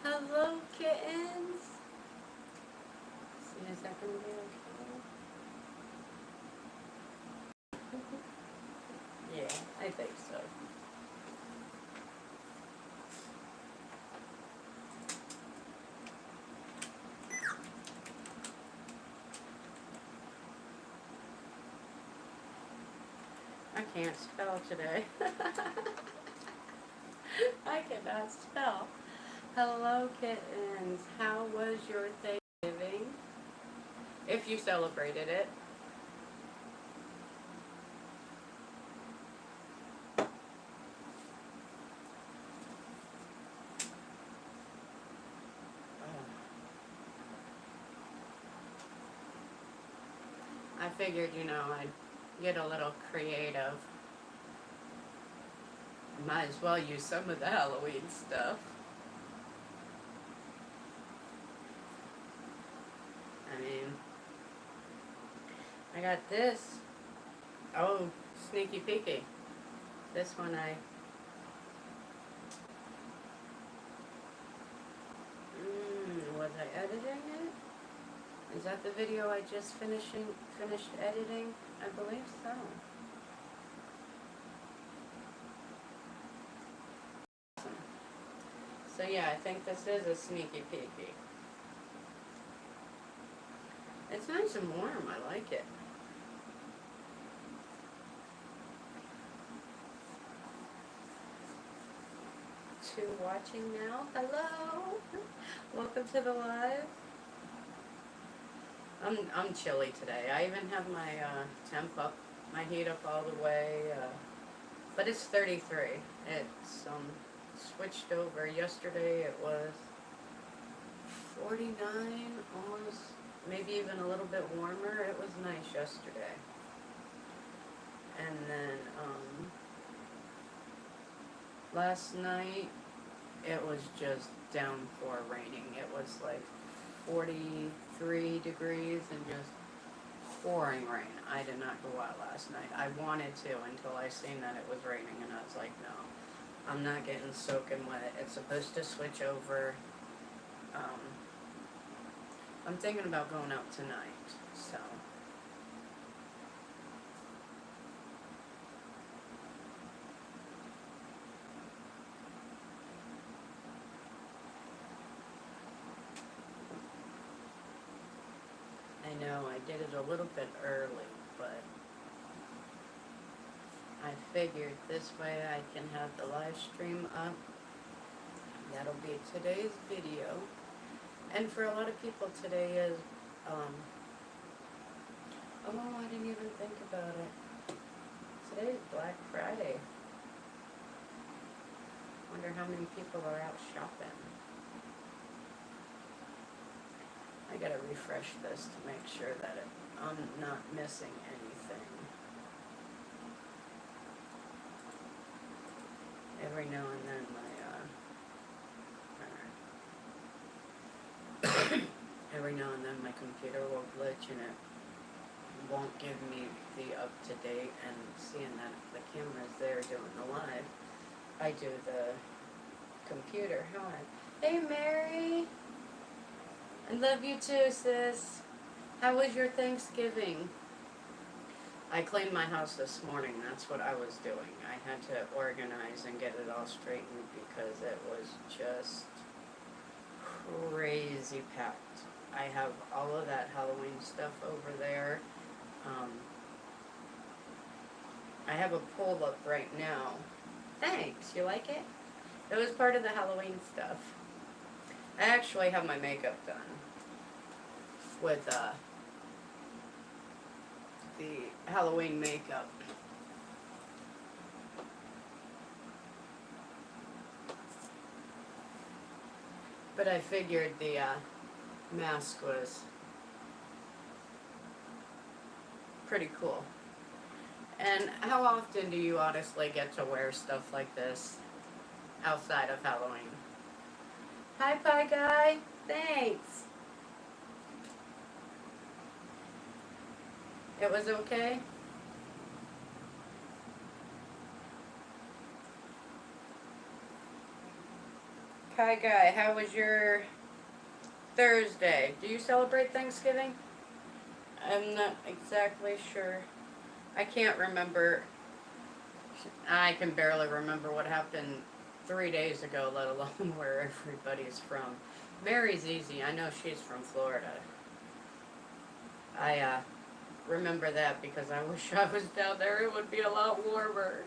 Hello, kittens. See, is that gonna be okay? Yeah, I think so. I can't spell today. I cannot spell. Hello, kittens. How was your Thanksgiving? If you celebrated it. I figured, I'd get a little creative. Might as well use some of the Halloween stuff. I mean, I got this. Oh, sneaky peeky. This one was I editing it? Is that the video I just finished editing? I believe so. So yeah, I think this is a sneaky peeky. It's nice and warm, I like it. To watching now, hello! Welcome to the live. I'm chilly today. I even have my temp up, my heat up all the way, but it's 33. It's switched over. Yesterday it was 49, almost, maybe even a little bit warmer. It was nice yesterday. And then last night it was just downpour raining. It was like 43 degrees and just pouring rain. I did not go out last night. I wanted to until I seen that it was raining, and I was like, no, I'm not getting soaking wet. It's supposed to switch over. I'm thinking about going out tonight, so. I know I did it a little bit early, but I figured this way I can have the live stream up. That'll be today's video. And for a lot of people today is, oh, I didn't even think about it. Today's Black Friday. Wonder how many people are out shopping. I gotta refresh this to make sure that I'm not missing anything. Every now and then every now and then my computer will glitch and it won't give me the up-to-date, and seeing that the camera's there doing the live, I do the computer. Hi. Hey Mary! I love you too, sis. How was your Thanksgiving? I cleaned my house this morning. That's what I was doing. I had to organize and get it all straightened because it was just crazy packed. I have all of that Halloween stuff over there. I have a pull up right now. Thanks. You like it? It was part of the Halloween stuff. I actually have my makeup done with the Halloween makeup. But I figured the mask was pretty cool. And how often do you honestly get to wear stuff like this outside of Halloween? Hi, Pie Guy. Thanks. It was okay? Pie Guy, how was your Thursday? Do you celebrate Thanksgiving? I'm not exactly sure. I can't remember. I can barely remember what happened 3 days ago, let alone where everybody's from. Mary's easy. I know she's from Florida. I remember that because I wish I was down there. It would be a lot warmer.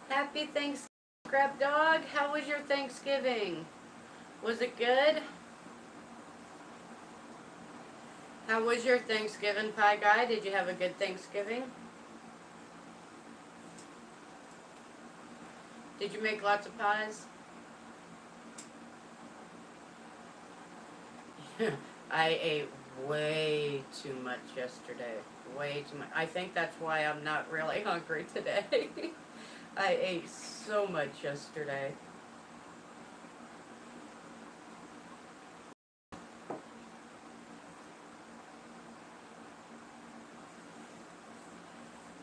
Happy Thanksgiving, Scrap Dog. How was your Thanksgiving? Was it good? How was your Thanksgiving, Pie Guy? Did you have a good Thanksgiving? Did you make lots of pies? I ate way too much yesterday. Way too much. I think that's why I'm not really hungry today. I ate so much yesterday.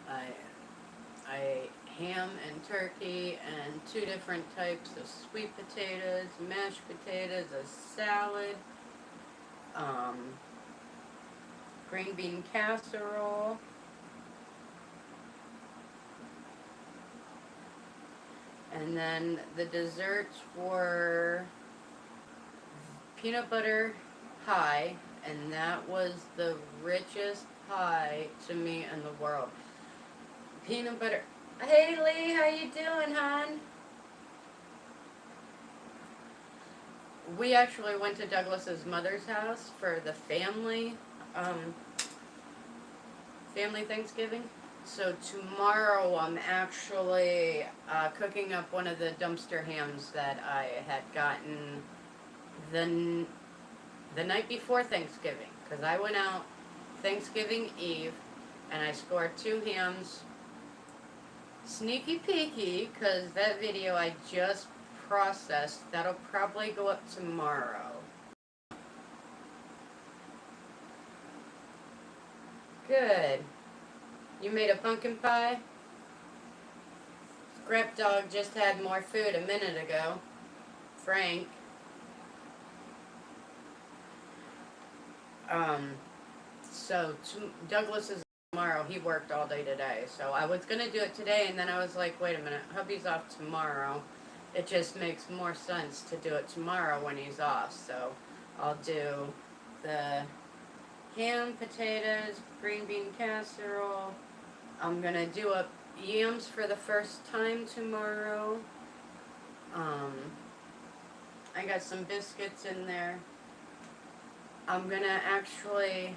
I ate ham and turkey and 2 different types of sweet potatoes, mashed potatoes, a salad, green bean casserole, and then the desserts were peanut butter pie, and that was the richest pie to me in the world. Peanut butter. Hey Lee, how you doing, hon? We actually went to Douglas's mother's house for the family Thanksgiving. So tomorrow I'm actually cooking up one of the dumpster hams that I had gotten the night before Thanksgiving, because I went out Thanksgiving Eve and I scored 2 hams. Sneaky peeky, because that video I just processed, that'll probably go up tomorrow. Good. You made a pumpkin pie? Scrap Dog just had more food a minute ago. Frank. So Douglas is tomorrow. He worked all day today. So I was going to do it today, and then I was like, wait a minute, hubby's off tomorrow. It just makes more sense to do it tomorrow when he's off. So I'll do the ham, potatoes, green bean casserole. I'm going to do up yams for the first time tomorrow. I got some biscuits in there. I'm going to actually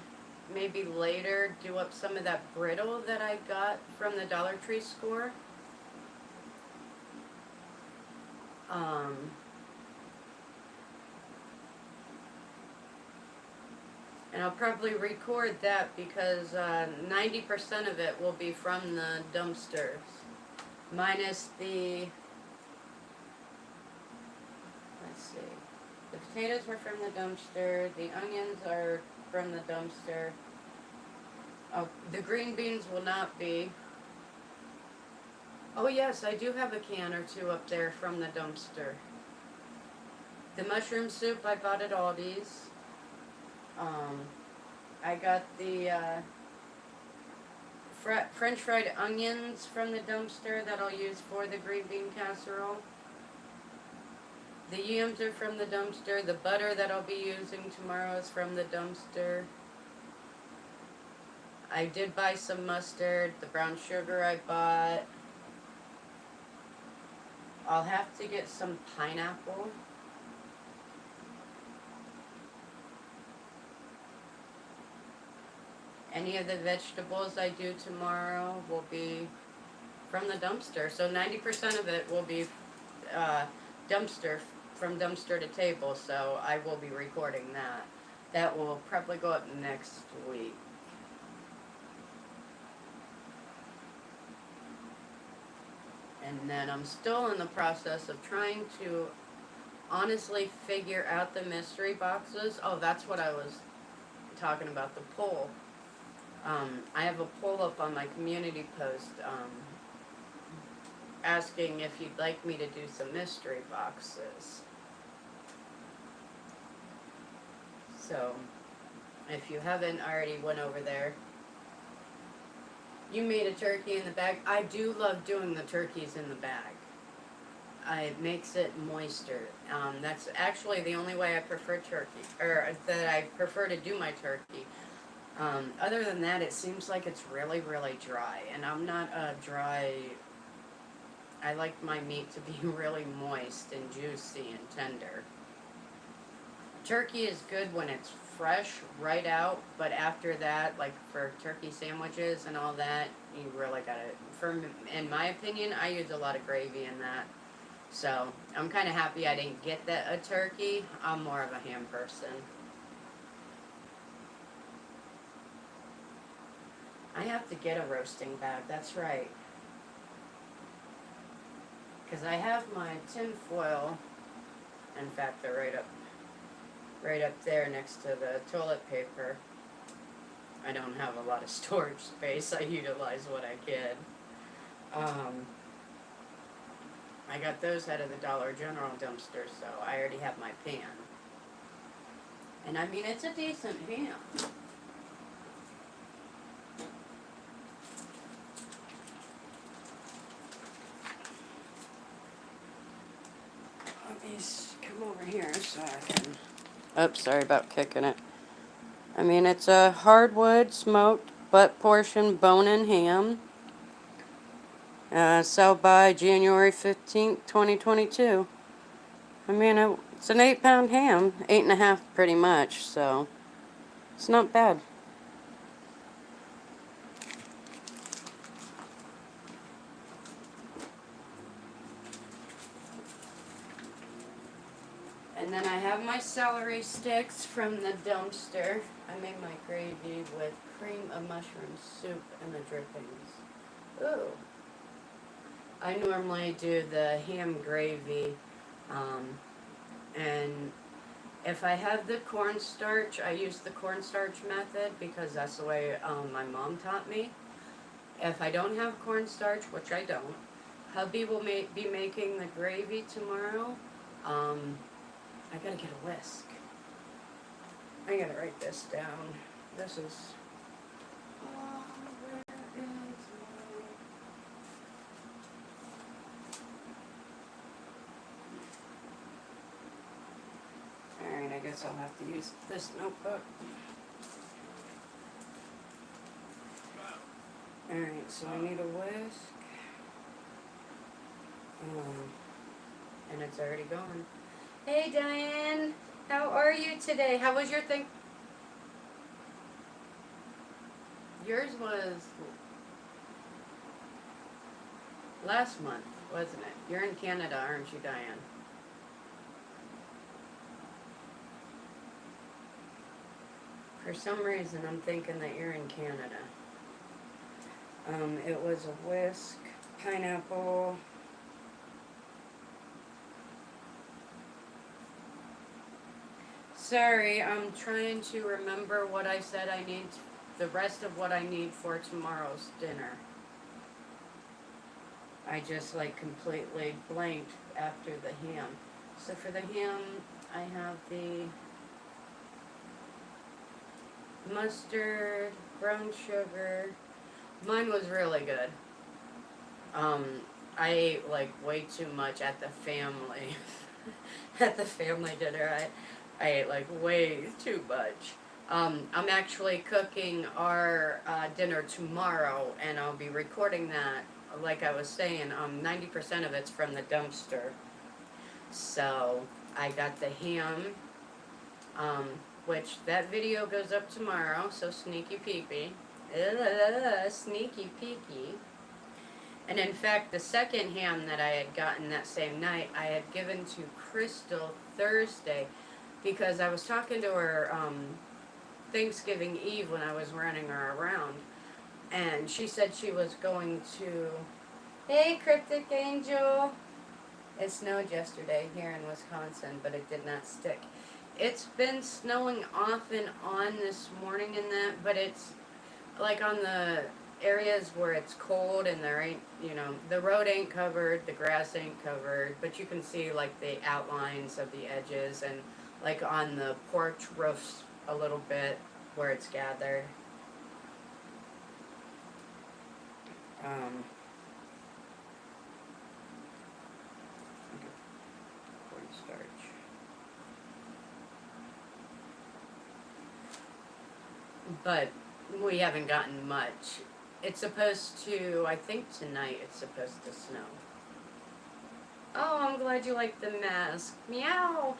maybe later do up some of that brittle that I got from the Dollar Tree store. And I'll probably record that because 90% of it will be from the dumpsters. Minus the, let's see, the potatoes were from the dumpster, the onions are from the dumpster. Oh, the green beans will not be. Oh yes, I do have a can or 2 up there from the dumpster. The mushroom soup I bought at Aldi's. I got the French fried onions from the dumpster that I'll use for the green bean casserole. The yams are from the dumpster. The butter that I'll be using tomorrow is from the dumpster. I did buy some mustard. The brown sugar I bought. I'll have to get some pineapple. Any of the vegetables I do tomorrow will be from the dumpster. So 90% of it will be dumpster, from dumpster to table. So I will be recording that. That will probably go up next week. And then I'm still in the process of trying to honestly figure out the mystery boxes. Oh, that's what I was talking about, the poll. I have a poll up on my community post. asking if you'd like me to do some mystery boxes. So, if you haven't already went over there, you made a turkey in the bag. I do love doing the turkeys in the bag. It makes it moister. That's actually the only way I prefer turkey, or that I prefer to do my turkey. Other than that, it seems like it's really, really dry, and I'm not a dry. I like my meat to be really moist and juicy and tender. Turkey is good when it's fresh, right out, but after that, like for turkey sandwiches and all that, you really gotta, in my opinion, I use a lot of gravy in that. So, I'm kind of happy I didn't get a turkey. I'm more of a ham person. I have to get a roasting bag, that's right. Because I have my tin foil, in fact, they're right up there next to the toilet paper. I don't have a lot of storage space. I utilize what I get. I got those out of the Dollar General dumpster, so I already have my pan. And I mean, it's a decent ham. Let me come over here so I can... Oops, sorry about kicking it. I mean, it's a hardwood smoked butt portion bone-in ham. Sell by January 15th, 2022. I mean, it's an 8-pound ham, 8.5 pretty much, so it's not bad. And then I have my celery sticks from the dumpster. I made my gravy with cream of mushroom soup and the drippings. Ooh. I normally do the ham gravy, and if I have the cornstarch, I use the cornstarch method because that's the way my mom taught me. If I don't have cornstarch, which I don't, hubby will be making the gravy tomorrow. I gotta get a whisk. I gotta write this down. This is... Alright, I guess I'll have to use this notebook. Alright, so I need a whisk. And it's already gone. Hey Diane, how are you today? How was your thing? Yours was last month, wasn't it? You're in Canada, aren't you, Diane? For some reason, I'm thinking that you're in Canada. It was a whisk, pineapple. Sorry, I'm trying to remember what I said I need, the rest of what I need for tomorrow's dinner. I just like completely blanked after the ham. So for the ham, I have the mustard, brown sugar. Mine was really good. I ate like way too much at the family at the family dinner. I ate like way too much. I'm actually cooking our dinner tomorrow, and I'll be recording that. Like I was saying, 90% of it's from the dumpster. So I got the ham, which that video goes up tomorrow. So sneaky peeky, sneaky peeky. And in fact, the second ham that I had gotten that same night, I had given to Crystal Thursday. Because I was talking to her Thanksgiving Eve when I was running her around, and she said she was going to... Hey, Cryptic Angel! It snowed yesterday here in Wisconsin, but it did not stick. It's been snowing off and on this morning and that, but it's like on the areas where it's cold and there ain't, the road ain't covered, the grass ain't covered, but you can see like the outlines of the edges and like on the porch roofs a little bit where it's gathered. Cornstarch. But we haven't gotten much. It's supposed to, I think tonight it's supposed to snow. Oh, I'm glad you like the mask. Meow.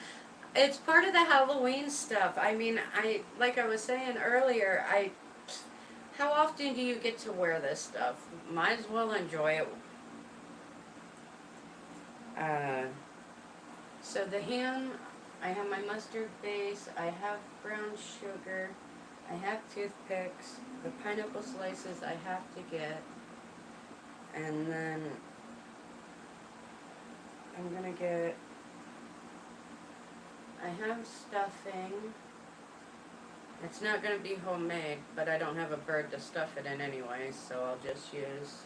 It's part of the Halloween stuff. I mean, like I was saying earlier, how often do you get to wear this stuff? Might as well enjoy it. So the ham, I have my mustard base, I have brown sugar, I have toothpicks, the pineapple slices I have to get, and then I'm gonna get, I have stuffing. It's not gonna be homemade, but I don't have a bird to stuff it in anyway, so I'll just use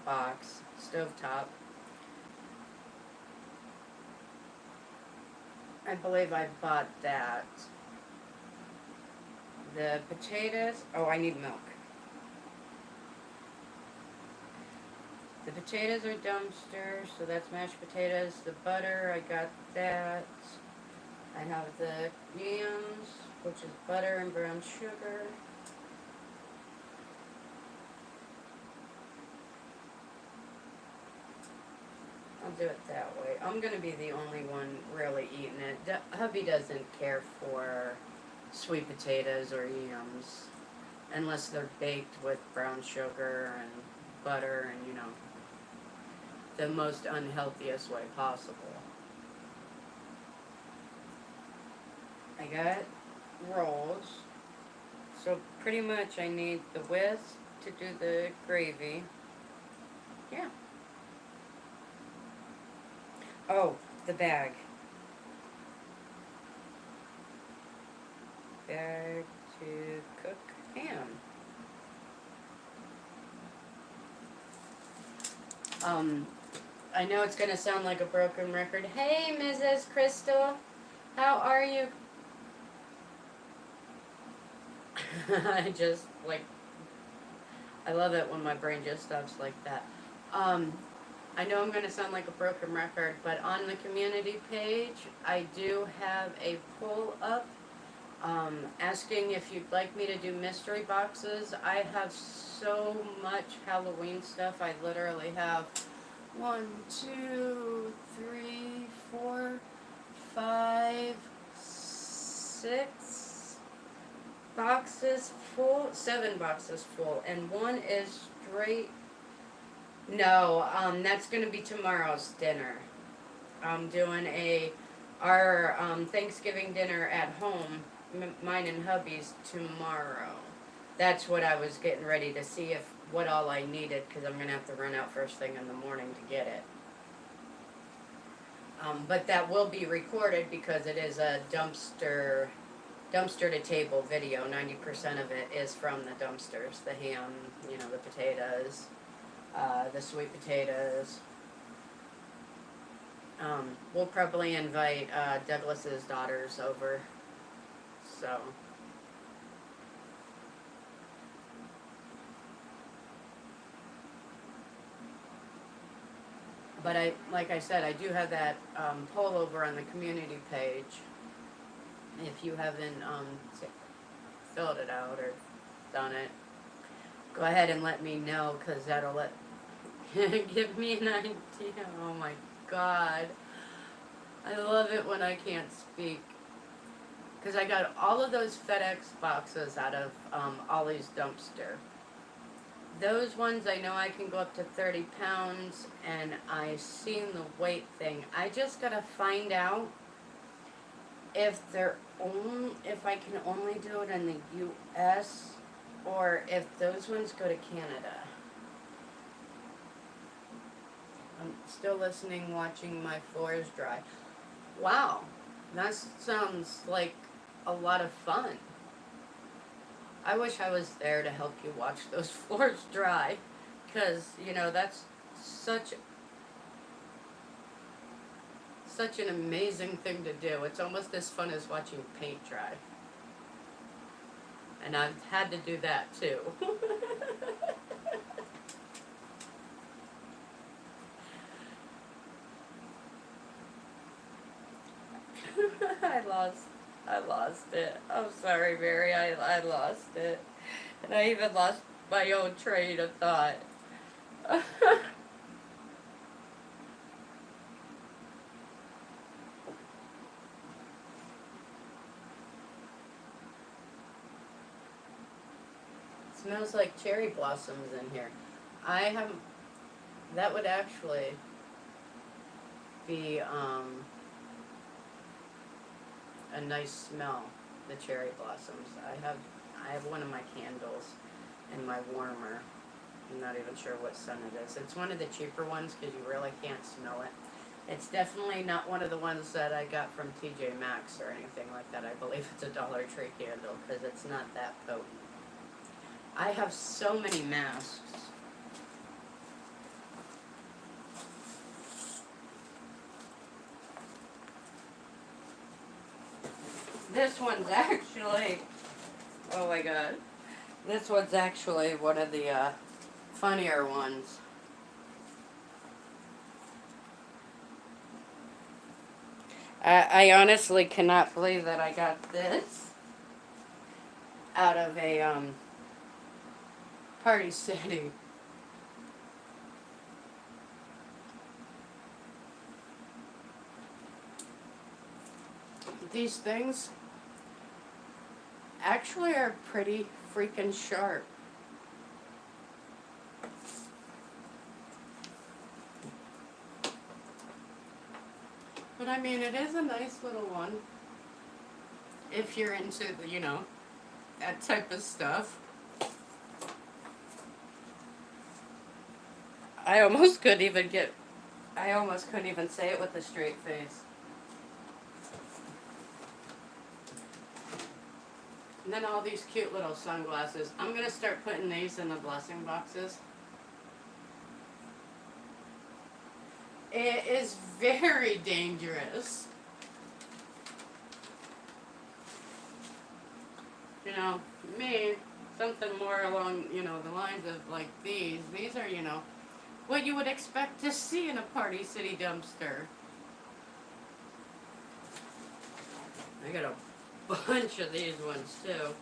box, stovetop. I believe I bought that. The potatoes, oh, I need milk. The potatoes are dumpster, so that's mashed potatoes. The butter, I got that. I have the yams, which is butter and brown sugar. I'll do it that way. I'm gonna be the only one really eating it. Hubby doesn't care for sweet potatoes or yams unless they're baked with brown sugar and butter and, the most unhealthiest way possible. I got rolls. So pretty much I need the whisk to do the gravy. Yeah. Oh, the bag. Bag to cook ham. I know it's gonna sound like a broken record. Hey, Mrs. Crystal, how are you? I just, I love it when my brain just stops like that. I know I'm gonna sound like a broken record, but on the community page, I do have a poll up asking if you'd like me to do mystery boxes. I have so much Halloween stuff. I literally have 1, 2, 3, 4, 5, 6 boxes full, 7 boxes full, and one is straight. No, that's gonna be tomorrow's dinner. I'm doing our Thanksgiving dinner at home, mine and hubby's tomorrow. That's what I was getting ready to see what all I needed, because I'm gonna have to run out first thing in the morning to get it. But that will be recorded because it is a dumpster to table video. 90% of it is from the dumpsters. The ham, the potatoes, the sweet potatoes. We'll probably invite Douglas's daughters over. So. But like I said, I do have that poll over on the community page. If you haven't filled it out or done it, go ahead and let me know, because that'll give me an idea. Oh my God. I love it when I can't speak. Because I got all of those FedEx boxes out of Ollie's dumpster. Those ones, I know I can go up to 30 pounds, and I seen the weight thing. I just gotta find out if I can only do it in the U.S. or if those ones go to Canada. I'm still listening, watching my floors dry. Wow, that sounds like a lot of fun. I wish I was there to help you watch those floors dry, because, you know, that's such such an amazing thing to do. It's almost as fun as watching paint dry. And I've had to do that too. I lost it. I'm sorry, Mary. I lost it. And I even lost my own train of thought. Smells like cherry blossoms in here. I have, that would actually be a nice smell, the cherry blossoms. I have one of my candles and my warmer. I'm not even sure what scent it is. It's one of the cheaper ones because you really can't smell it. It's definitely not one of the ones that I got from TJ Maxx or anything like that. I believe it's a Dollar Tree candle because it's not that potent. I have so many masks. This one's actually, oh my god, this one's actually one of the funnier ones. I honestly cannot believe that I got this out of a Party City. These things actually are pretty freaking sharp. But I mean, it is a nice little one. If you're into, you know, that type of stuff. I almost couldn't even say it with a straight face. And then all these cute little sunglasses. I'm going to start putting these in the blessing boxes. It is very dangerous. You know, me, something more along, you know, the lines of like these. These are, you know, what you would expect to see in a Party City dumpster. I got a bunch of these ones too.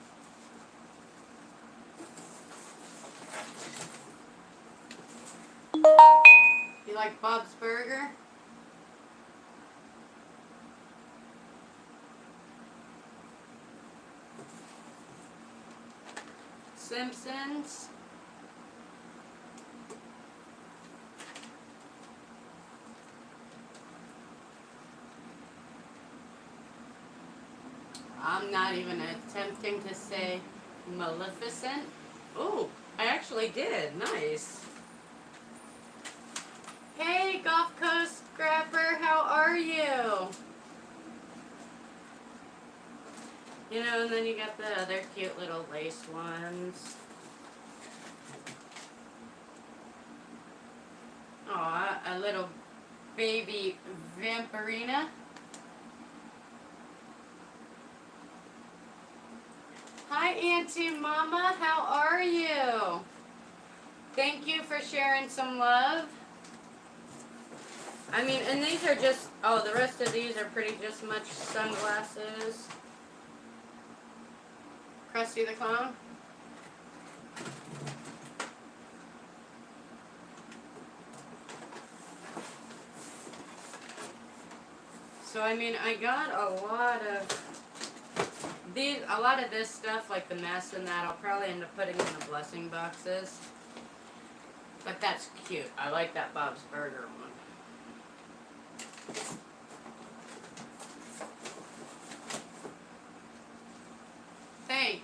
You like Bob's Burger? Simpsons? I'm not even attempting to say Maleficent. Oh, I actually did. Nice. Hey, Gulf Coast Scrapper, how are you? You know, and then you got the other cute little lace ones. Aw, a little baby Vampirina. Hi, Auntie Mama, how are you? Thank you for sharing some love. I mean, and these are just, oh, the rest of these are pretty just much sunglasses. Krusty the Clown. So, I mean, I got a lot of this stuff, like the mess and that, I'll probably end up putting in the blessing boxes. But that's cute. I like that Bob's Burger one. Thanks.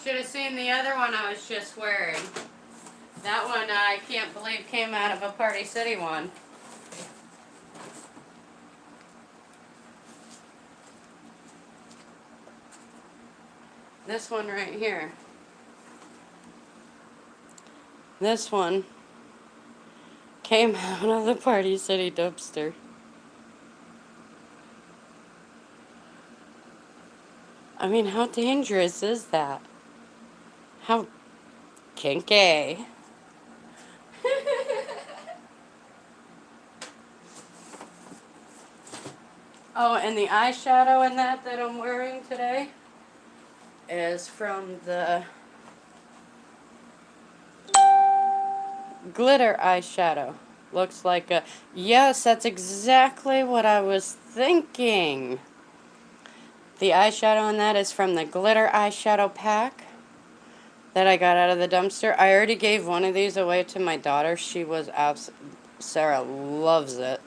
Should have seen the other one I was just wearing. That one I can't believe came out of a Party City one. This one right here. This one came out of the Party City dumpster. I mean, how dangerous is that? How kinky. Oh, and the eyeshadow in that I'm wearing today is from the glitter eyeshadow. Looks like a... Yes, that's exactly what I was thinking. The eyeshadow in that is from the glitter eyeshadow pack that I got out of the dumpster. I already gave one of these away to my daughter. She was Sarah loves it.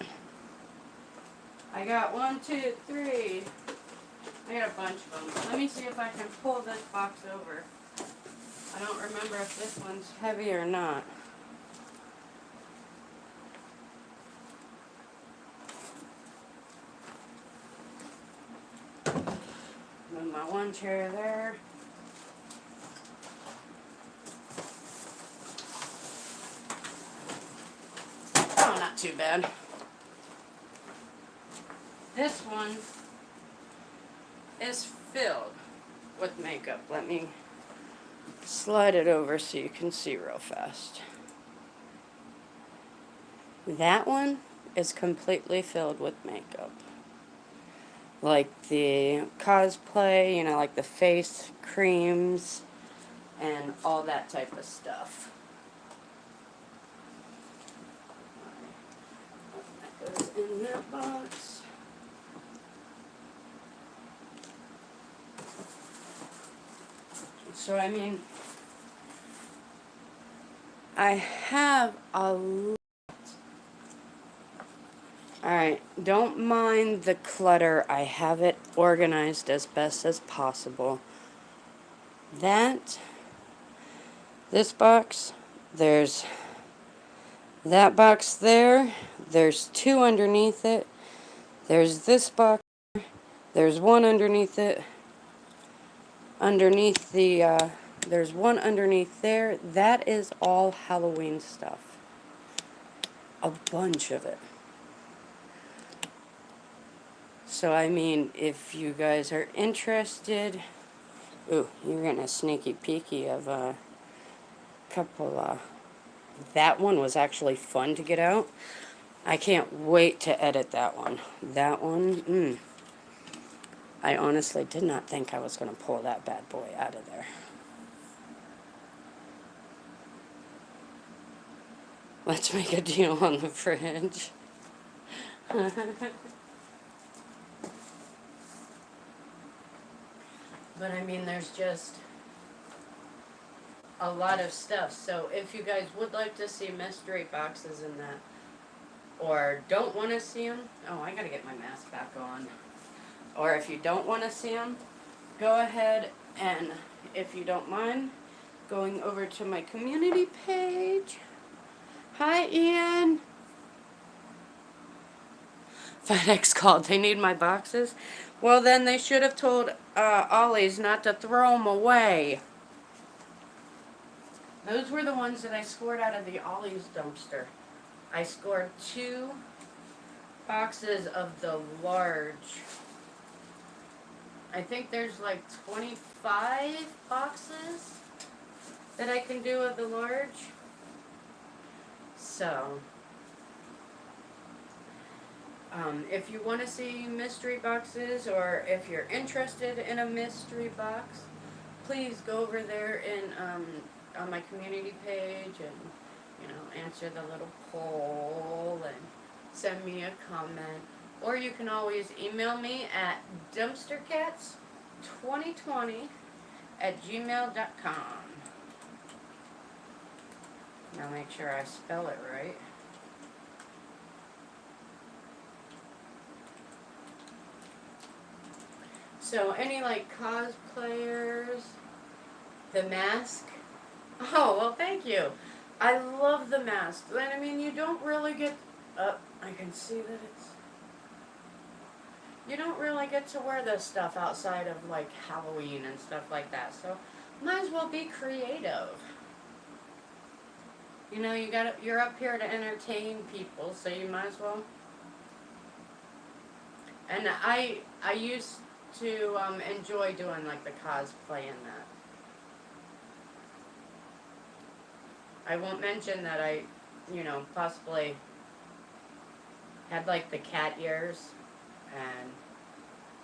I got 1, 2, 3. I got a bunch of them. Let me see if I can pull this box over. I don't remember if this one's heavy or not. Move my one chair there. Oh, not too bad. This one is filled with makeup. Let me slide it over so you can see real fast. That one is completely filled with makeup. Like the cosplay, you know, like the face creams and all that type of stuff. That goes in that box. So, I mean, I have a lot. Alright, don't mind the clutter. I have it organized as best as possible. This box, there's that box there, there's 2 underneath it, there's this box, there's one underneath it, there's one underneath there. That is all Halloween stuff. A bunch of it. So, I mean, if you guys are interested... Ooh, you're getting a sneaky peeky of a couple, that one was actually fun to get out. I can't wait to edit that one. That one, I honestly did not think I was going to pull that bad boy out of there. Let's make a deal on the fridge. But I mean, there's just a lot of stuff. So if you guys would like to see mystery boxes in that, or don't want to see them, oh, I gotta get my mask back on. Or if you don't want to see them, go ahead and, if you don't mind, going over to my community page. Hi, Ian. FedEx called. They need my boxes. Well, then they should have told Ollie's not to throw them away. Those were the ones that I scored out of the Ollie's dumpster. I scored 2 boxes of the large. I think there's like 25 boxes that I can do of the large. So... if you want to see mystery boxes, or if you're interested in a mystery box, please go over there on my community page and, you know, answer the little poll and send me a comment. Or you can always email me at dumpstercats2020@gmail.com. Now make sure I spell it right. So, any, like, cosplayers, the mask. Oh, well, thank you. I love the mask. I mean, you don't really get... I can see that it's... you don't really get to wear this stuff outside of like Halloween and stuff like that. So might as well be creative. You know, you're up here to entertain people, so you might as well. And I used to enjoy doing like the cosplay and that. I won't mention that I, possibly had like the cat ears and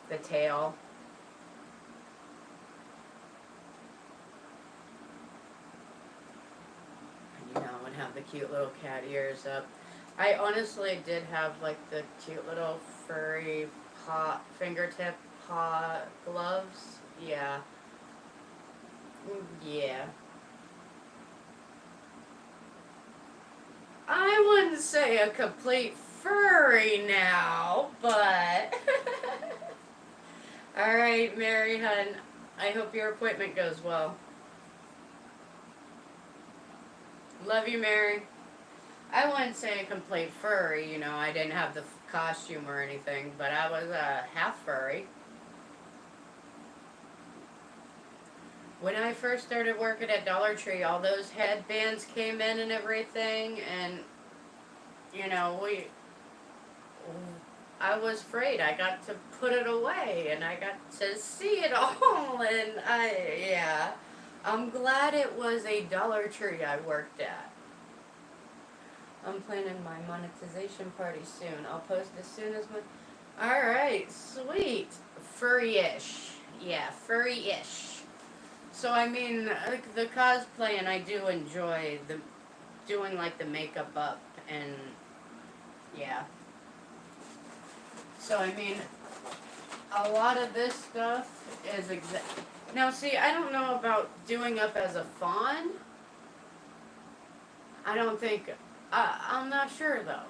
the tail. And would have the cute little cat ears up. I honestly did have like the cute little furry fingertip paw gloves. Yeah. Yeah. I wouldn't say a complete furry now, but alright, Mary Hun, I hope your appointment goes well. Love you, Mary. I wouldn't say a complete furry, I didn't have the costume or anything, but I was a half furry. When I first started working at Dollar Tree, all those headbands came in and everything, and I was afraid. I got to put it away, and I got to see it all, and I'm glad it was a Dollar Tree I worked at. I'm planning my monetization party soon. I'll post as soon as my... Alright, sweet. Furry-ish. Yeah, furry-ish. So, I mean, the cosplay, and I do enjoy doing, like, the makeup up, and, yeah. So, I mean, a lot of this stuff is Now, see, I don't know about doing up as a fawn. I don't think... I'm not sure, though.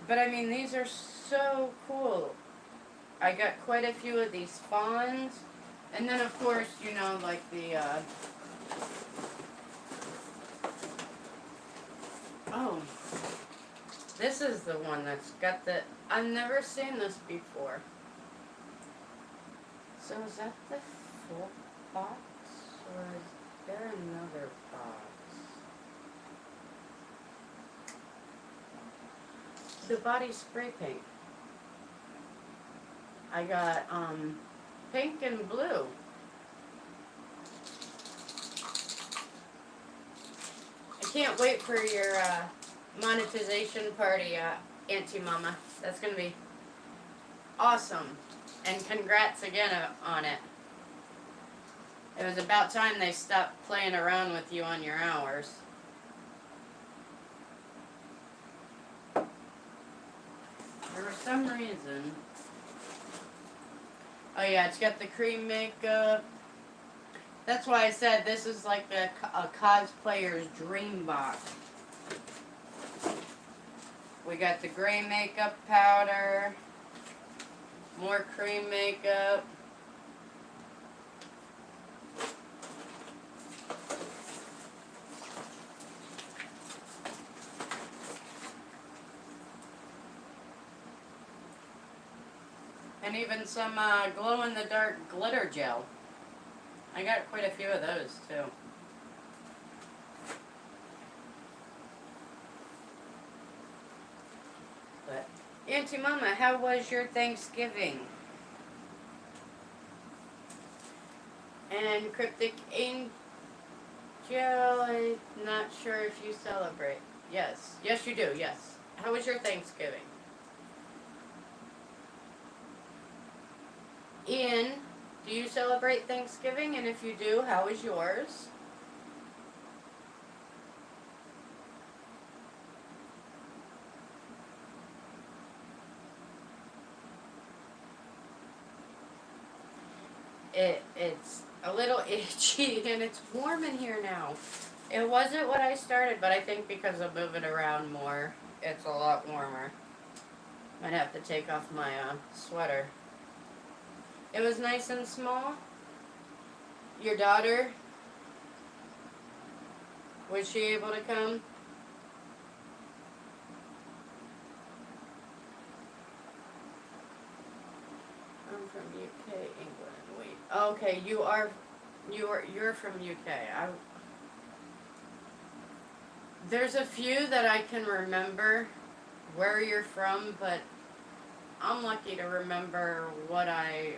But, I mean, these are so cool. I got quite a few of these fawns. And then, of course, like the, oh. This is the one that's got the... I've never seen this before. So, is that the full box? Or is there another box? The body spray paint. I got pink and blue. I can't wait for your monetization party, Auntie Mama. That's gonna be awesome. And congrats again on it. It was about time they stopped playing around with you on your hours. For some reason... Oh yeah, it's got the cream makeup. That's why I said this is like a cosplayer's dream box. We got the gray makeup powder. More cream makeup. And even some glow-in-the-dark glitter gel. I got quite a few of those, too. But, Auntie Mama, how was your Thanksgiving? And Cryptic Angel, I'm not sure if you celebrate. Yes. Yes, you do, yes. How was your Thanksgiving? Ian, do you celebrate Thanksgiving? And if you do, how is yours? It's a little itchy and it's warm in here now. It wasn't what I started, but I think because I'm moving around more, it's a lot warmer. Might have to take off my sweater. It was nice and small. Your daughter, was she able to come? from UK, England. Wait. Okay, you're from UK. There's a few that I can remember where you're from, but I'm lucky to remember what I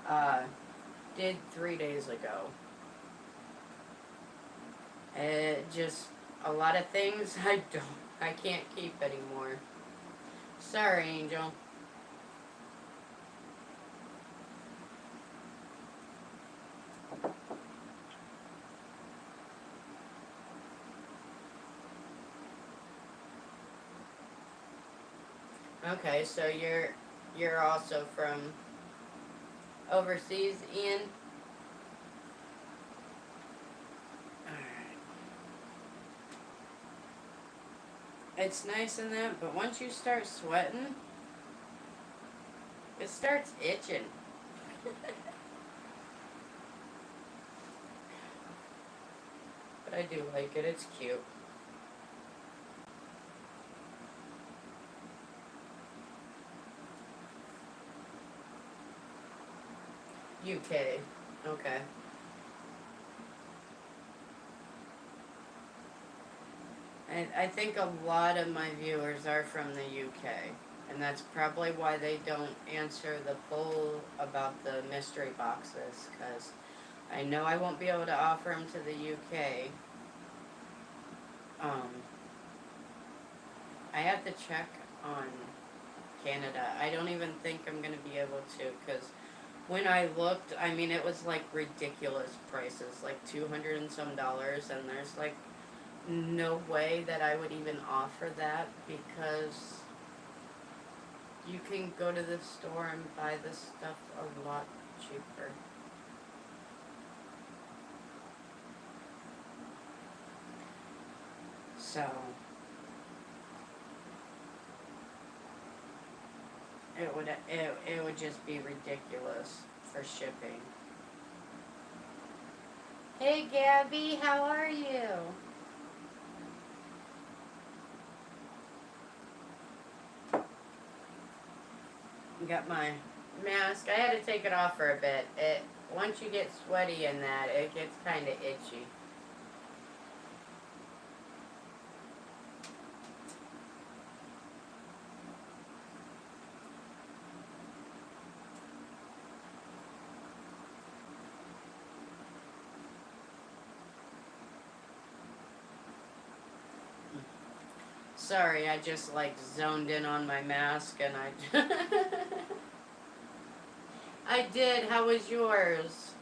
uh, did 3 days ago. Just a lot of things I can't keep anymore. Sorry, Angel. Okay, so you're also from overseas, Ian? Alright. It's nice in that, but once you start sweating, it starts itching. But I do like it, it's cute. UK. Okay. And I think a lot of my viewers are from the UK. And that's probably why they don't answer the poll about the mystery boxes, because I know I won't be able to offer them to the UK. I have to check on Canada. I don't even think I'm going to be able to, because when I looked, I mean, it was like ridiculous prices, like $200 and some dollars, and there's like no way that I would even offer that, because you can go to the store and buy this stuff a lot cheaper. So it would just be ridiculous for shipping. Hey Gabby, how are you? Got my mask. I had to take it off for a bit. Once you get sweaty in that, it gets kind of itchy. Sorry, I just like zoned in on my mask and I I did. How was yours?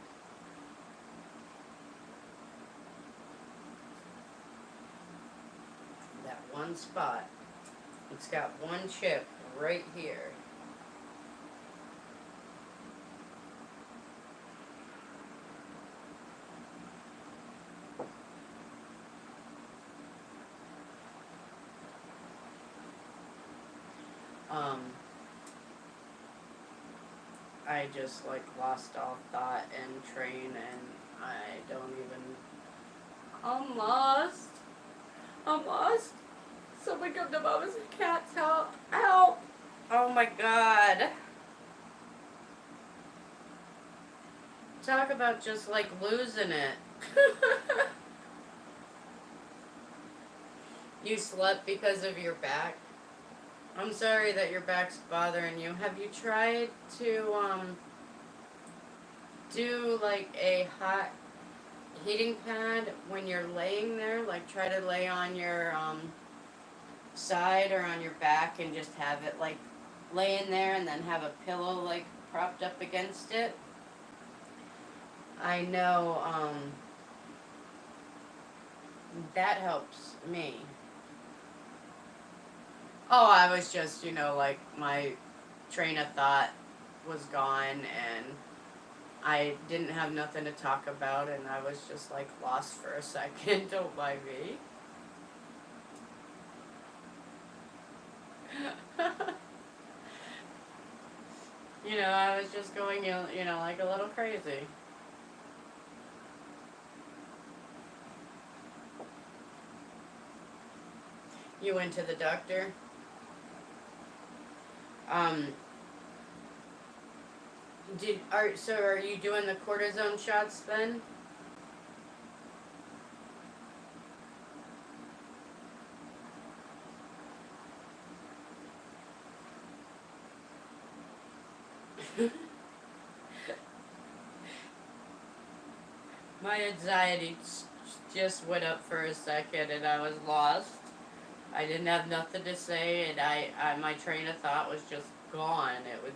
That one spot. It's got one chip right here. I just like lost all thought and train, and I don't even. I'm lost. I'm lost. Someone come to Mama's and Cat's help. Help! Oh my god. Talk about just like losing it. You slept because of your back? I'm sorry that your back's bothering you. Have you tried to do like a hot heating pad when you're laying there? Like try to lay on your side or on your back and just have it like lay in there and then have a pillow like propped up against it. I know that helps me. Oh, I was just, like my train of thought was gone and I didn't have nothing to talk about and I was just like lost for a second. Don't mind me. I was just going, like a little crazy. You went to the doctor? Um, So are you doing the cortisone shots then? My anxiety just went up for a second and I was lost. I didn't have nothing to say and I my train of thought was just gone. It was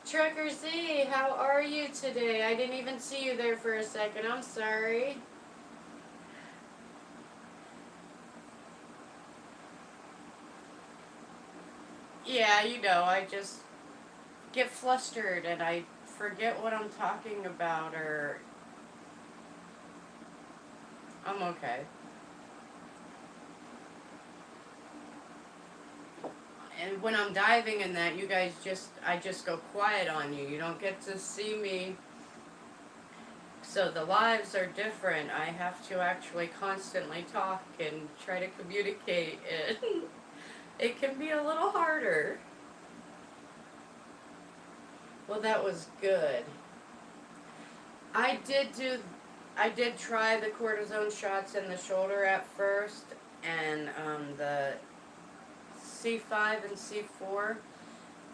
Trucker Z, how are you today? I didn't even see you there for a second. I'm sorry. Yeah, I just get flustered and I forget what I'm talking about or I'm okay. And when I'm diving in that, I just go quiet on you. You don't get to see me. So the lives are different. I have to actually constantly talk and try to communicate. And it can be a little harder. Well, that was good. I did do, I did try the cortisone shots in the shoulder at first, and the C5 and C4.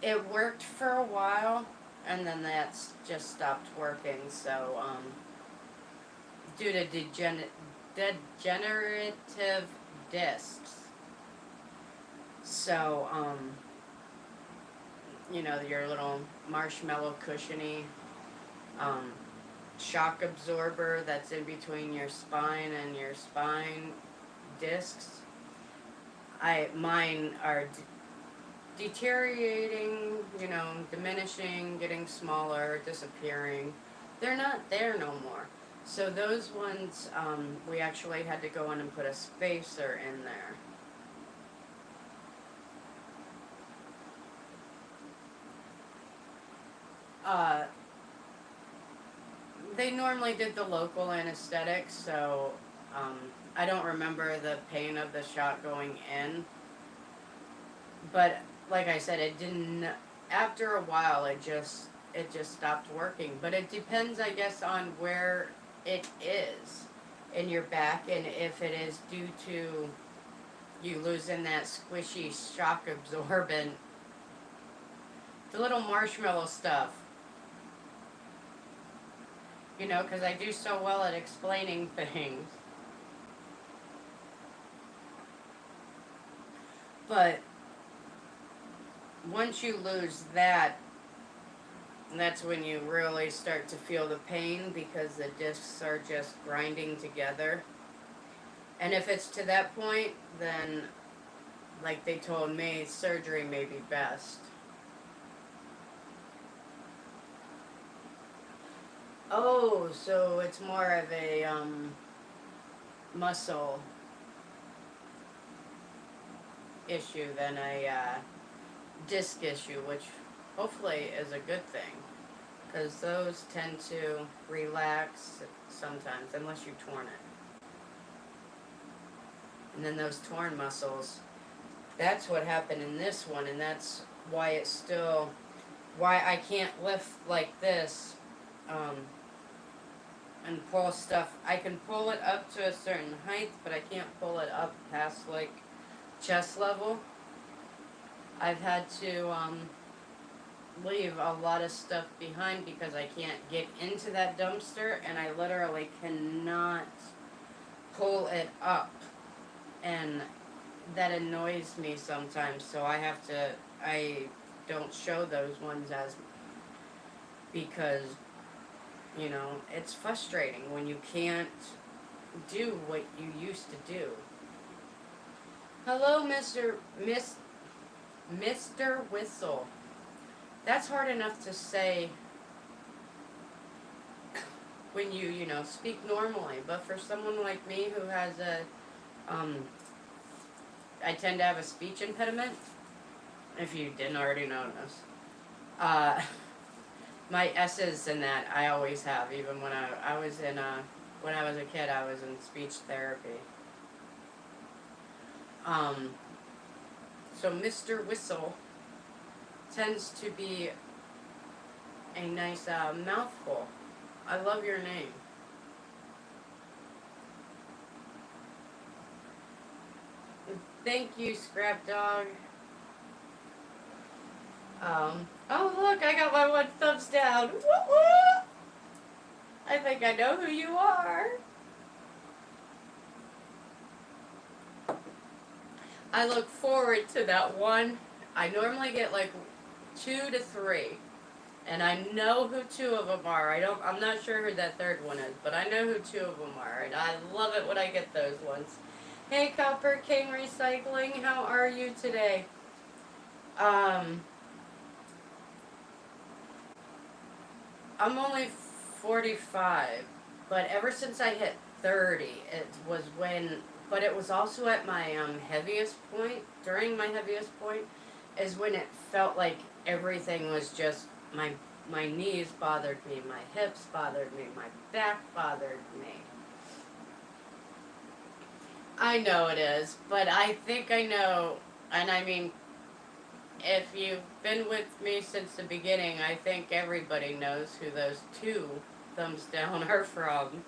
It worked for a while, and then that's just stopped working. So, due to degenerative discs. So, your little marshmallow cushiony um, shock absorber that's in between your spine and your spine discs. Mine are deteriorating, diminishing, getting smaller, disappearing. They're not there no more. So those ones, we actually had to go in and put a spacer in there. Uh, they normally did the local anesthetic, so I don't remember the pain of the shot going in. But like I said, it didn't. After a while, it just stopped working. But it depends, I guess, on where it is in your back, and if it is due to you losing that squishy shock absorbent, the little marshmallow stuff. Because I do so well at explaining things. But once you lose that, that's when you really start to feel the pain because the discs are just grinding together. And if it's to that point, then, like they told me, surgery may be best. Oh, so it's more of a muscle issue than a disc issue, which hopefully is a good thing. Because those tend to relax sometimes, unless you torn it. And then those torn muscles, that's what happened in this one, and that's why why I can't lift like this, and pull stuff. I can pull it up to a certain height, but I can't pull it up past, like, chest level. I've had to, leave a lot of stuff behind because I can't get into that dumpster, and I literally cannot pull it up, and that annoys me sometimes. So I don't show those ones as, because it's frustrating when you can't do what you used to do. Hello, Mr. Whistle. That's hard enough to say when you speak normally, but for someone like me who has I tend to have a speech impediment, if you didn't already notice. Uh, my S's and that I always have, even when I was in when I was a kid, I was in speech therapy. So Mr. Whistle tends to be a nice mouthful. I love your name. Thank you, Scrap Dog. Oh look, I got my one thumbs down. Woo-woo! I think I know who you are. I look forward to that one. I normally get like 2 to 3. And I know who 2 of them are. I'm not sure who that third one is, but I know who 2 of them are. And I love it when I get those ones. Hey, Copper King Recycling, how are you today? I'm only 45, but ever since I hit 30, it was when, but it was also at my heaviest point, during my heaviest point, is when it felt like everything was just, my knees bothered me, my hips bothered me, my back bothered me. I know it is, but I think I know, and I mean, if you've been with me since the beginning, I think everybody knows who those 2 thumbs down are from.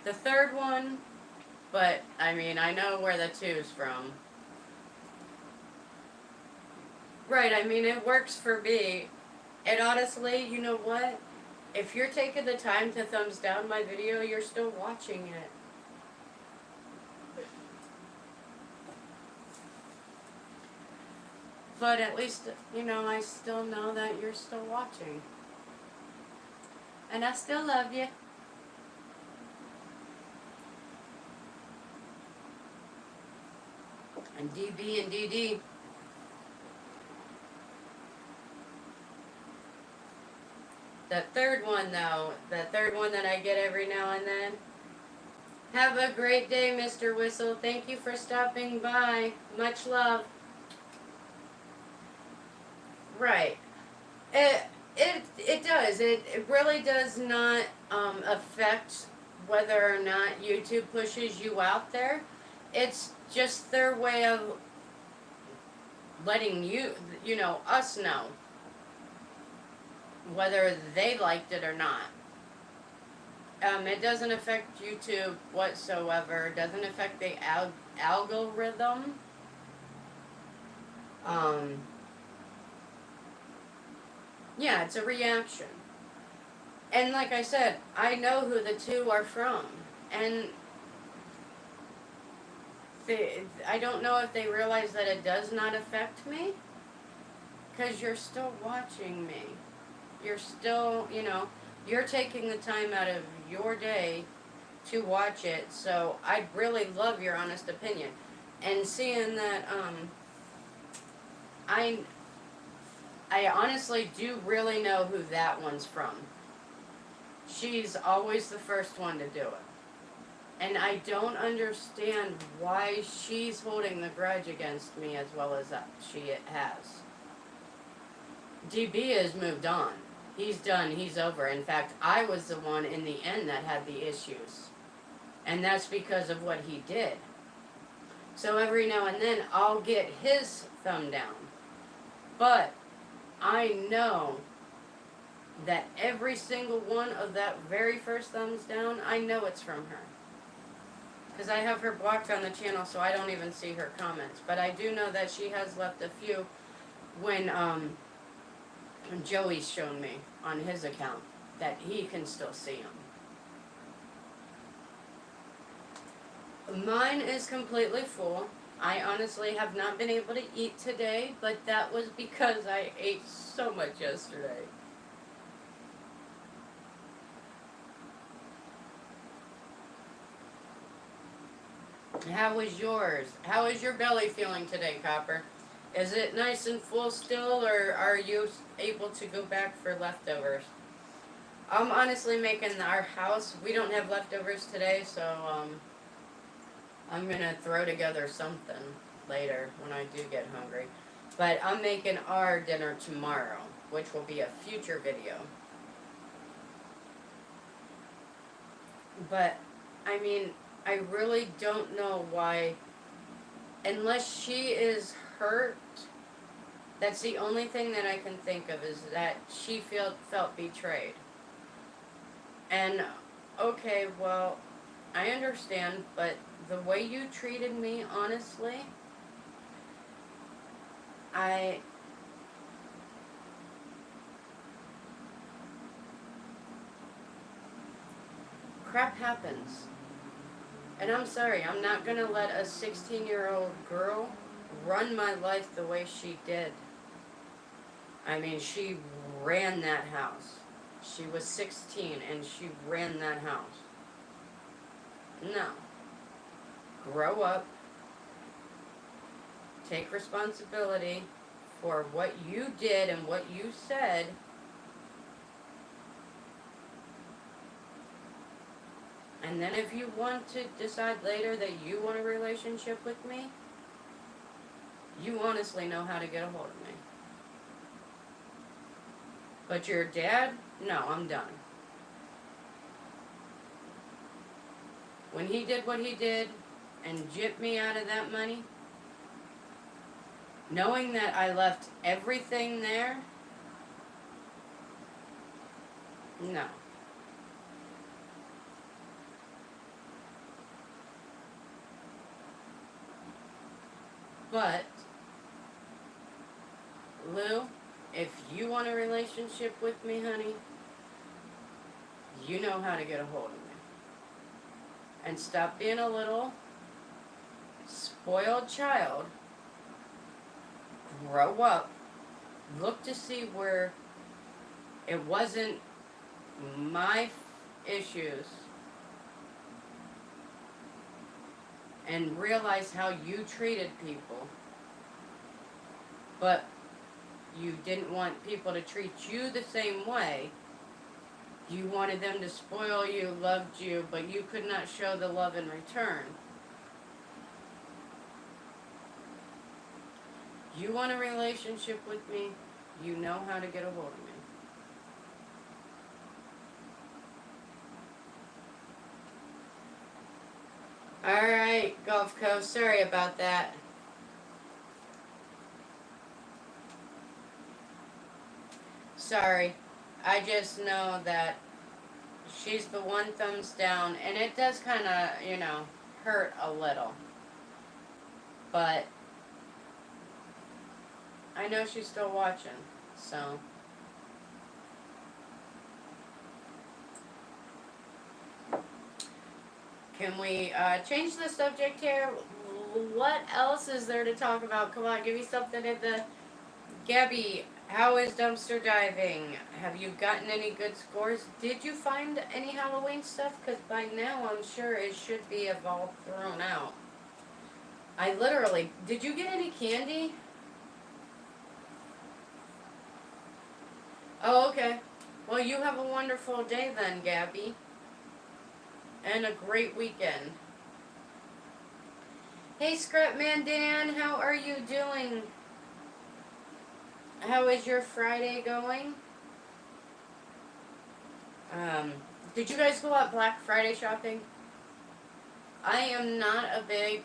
The third one, but I mean, I know where the 2's from. Right, I mean, it works for me. And honestly, you know what? If you're taking the time to thumbs down my video, you're still watching it. But at least, you know, I still know that you're still watching. And I still love you. And DB and DD. The third one, though, the third one that I get every now and then. Have a great day, Mr. Whistle. Thank you for stopping by. Much love. Right. It does. It really does not affect whether or not YouTube pushes you out there. It's just their way of letting you know, us know whether they liked it or not. It doesn't affect YouTube whatsoever. It doesn't affect the algorithm. Yeah, it's a reaction. And like I said, I know who the 2 are from. And I don't know if they realize that it does not affect me. Because you're still watching me. You're still, you know, you're taking the time out of your day to watch it. So I'd really love your honest opinion. And seeing that, I honestly do really know who that one's from. She's always the first one to do it. And I don't understand why she's holding the grudge against me as well as she has. DB has moved on. He's done, he's over. In fact, I was the one in the end that had the issues. And that's because of what he did. So every now and then I'll get his thumb down. But I know that every single one of that very first thumbs down, I know it's from her. Because I have her blocked on the channel, so I don't even see her comments. But I do know that she has left a few when Joey's shown me on his account that he can still see them. Mine is completely full. I honestly have not been able to eat today, but that was because I ate so much yesterday. How was yours? How is your belly feeling today, Copper? Is it nice and full still, or are you able to go back for leftovers? I'm honestly making our house. We don't have leftovers today, so I'm gonna throw together something later when I do get hungry. But I'm making our dinner tomorrow, which will be a future video. But, I mean, I really don't know why unless she is hurt, that's the only thing that I can think of, is that she felt betrayed. And okay, well, I understand, but the way you treated me, honestly, I crap happens. And I'm sorry, I'm not gonna let a 16-year-old girl run my life the way she did. I mean, she ran that house. She was 16 and she ran that house. No. Grow up. Take responsibility for what you did and what you said. And then if you want to decide later that you want a relationship with me, you honestly know how to get a hold of me. But your dad? No, I'm done. When he did what he did and gypped me out of that money, knowing that I left everything there, no. But, Lou, if you want a relationship with me, honey, you know how to get a hold of me. And stop being a little spoiled child. Grow up. Look to see where it wasn't my issues. And realize how you treated people. But you didn't want people to treat you the same way. You wanted them to spoil you, loved you, but you could not show the love in return. You want a relationship with me, you know how to get a hold of me. Alright, Gulf Coast, sorry about that. Sorry. I just know that she's the one thumbs down, and it does kind of, hurt a little. But I know she's still watching, so. Can we change the subject here? What else is there to talk about? Come on, give me something at the... Gabby, how is dumpster diving? Have you gotten any good scores? Did you find any Halloween stuff? Because by now I'm sure it should be all thrown out. I literally... Did you get any candy? Oh, okay. Well, you have a wonderful day then, Gabby. And a great weekend. Hey, Scrapman Dan, how are you doing? How is your Friday going? Did you guys go out Black Friday shopping? I am not a big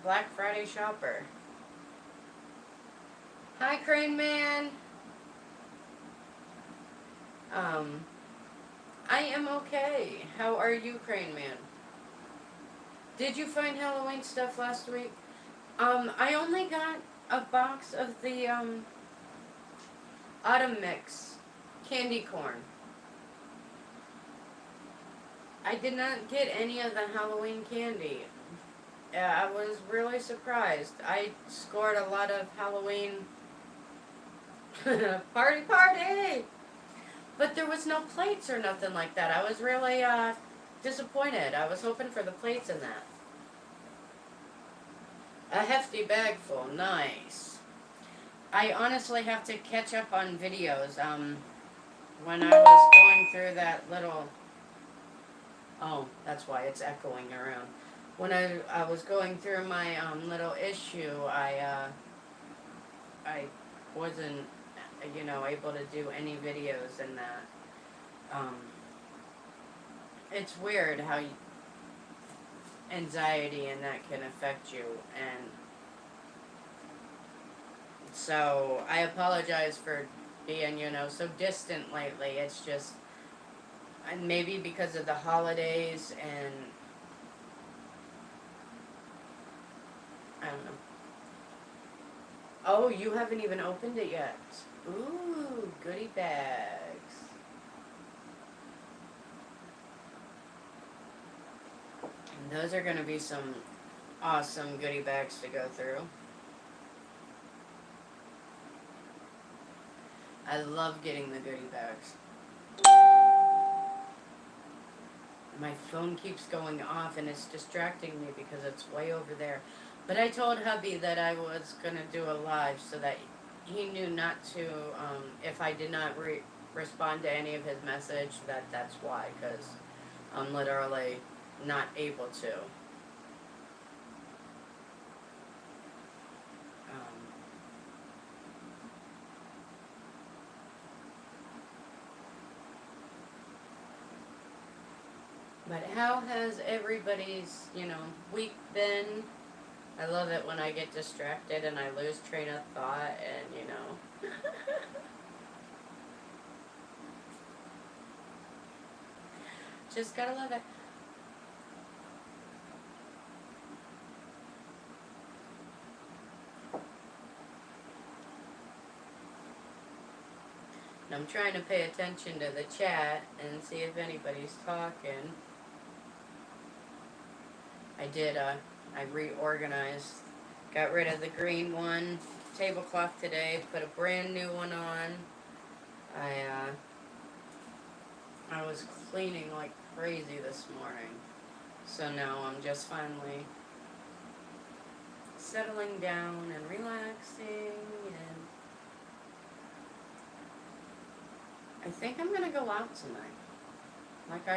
Black Friday shopper. Hi, Crane Man. I am okay. How are you, Crane Man? Did you find Halloween stuff last week? I only got a box of the Autumn Mix candy corn. I did not get any of the Halloween candy. I was really surprised. I scored a lot of Halloween party! But there was no plates or nothing like that. I was really disappointed. I was hoping for the plates in that. A hefty bag full. Nice. I honestly have to catch up on videos. When I was going through that little... Oh, that's why it's echoing around. When I was going through my little issue, I wasn't, able to do any videos in that. It's weird how anxiety and that can affect you. And so I apologize for being, so distant lately. It's just, and maybe because of the holidays, and I don't know. Oh, you haven't even opened it yet. Ooh, goodie bags. And those are going to be some awesome goodie bags to go through. I love getting the goodie bags. My phone keeps going off and it's distracting me because it's way over there. But I told hubby that I was going to do a live so that he knew not to, if I did not respond to any of his message, that's why, because I'm literally not able to. But how has everybody's, week been? I love it when I get distracted and I lose train of thought and, just gotta love it. And I'm trying to pay attention to the chat and see if anybody's talking. I did, I reorganized, got rid of the green one, tablecloth today, put a brand new one on. I was cleaning like crazy this morning. So now I'm just finally settling down and relaxing, and I think I'm gonna go out tonight. Like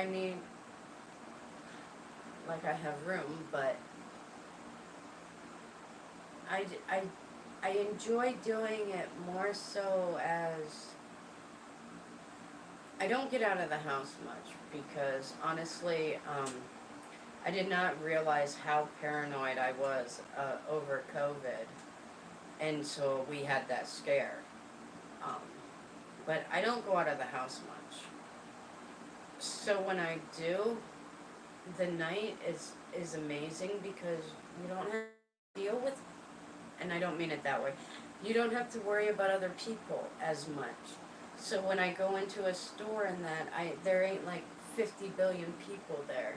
I have room, but I enjoy doing it more so as I don't get out of the house much because honestly, I did not realize how paranoid I was over COVID until we had that scare. But I don't go out of the house much. So when I do, the night is amazing because you don't have to deal with, and I don't mean it that way, you don't have to worry about other people as much. So when I go into a store and there ain't like 50 billion people there.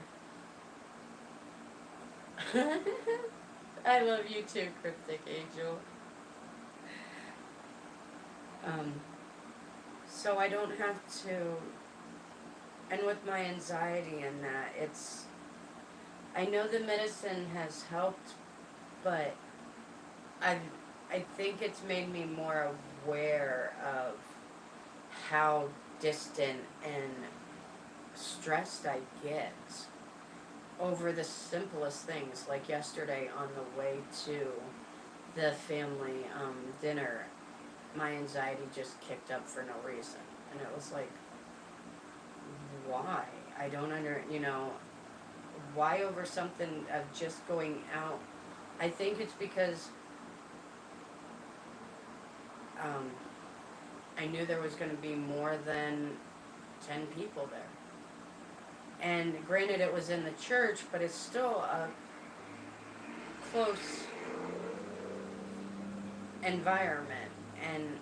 I love you too, Cryptic Angel. So I don't have to, and with my anxiety and that, I know the medicine has helped, but I think it's made me more aware of how distant and stressed I get over the simplest things. Like yesterday on the way to the family dinner, my anxiety just kicked up for no reason. And it was like, why? I don't why over something of just going out? I think it's because I knew there was going to be more than 10 people there. And granted, it was in the church, but it's still a close environment. And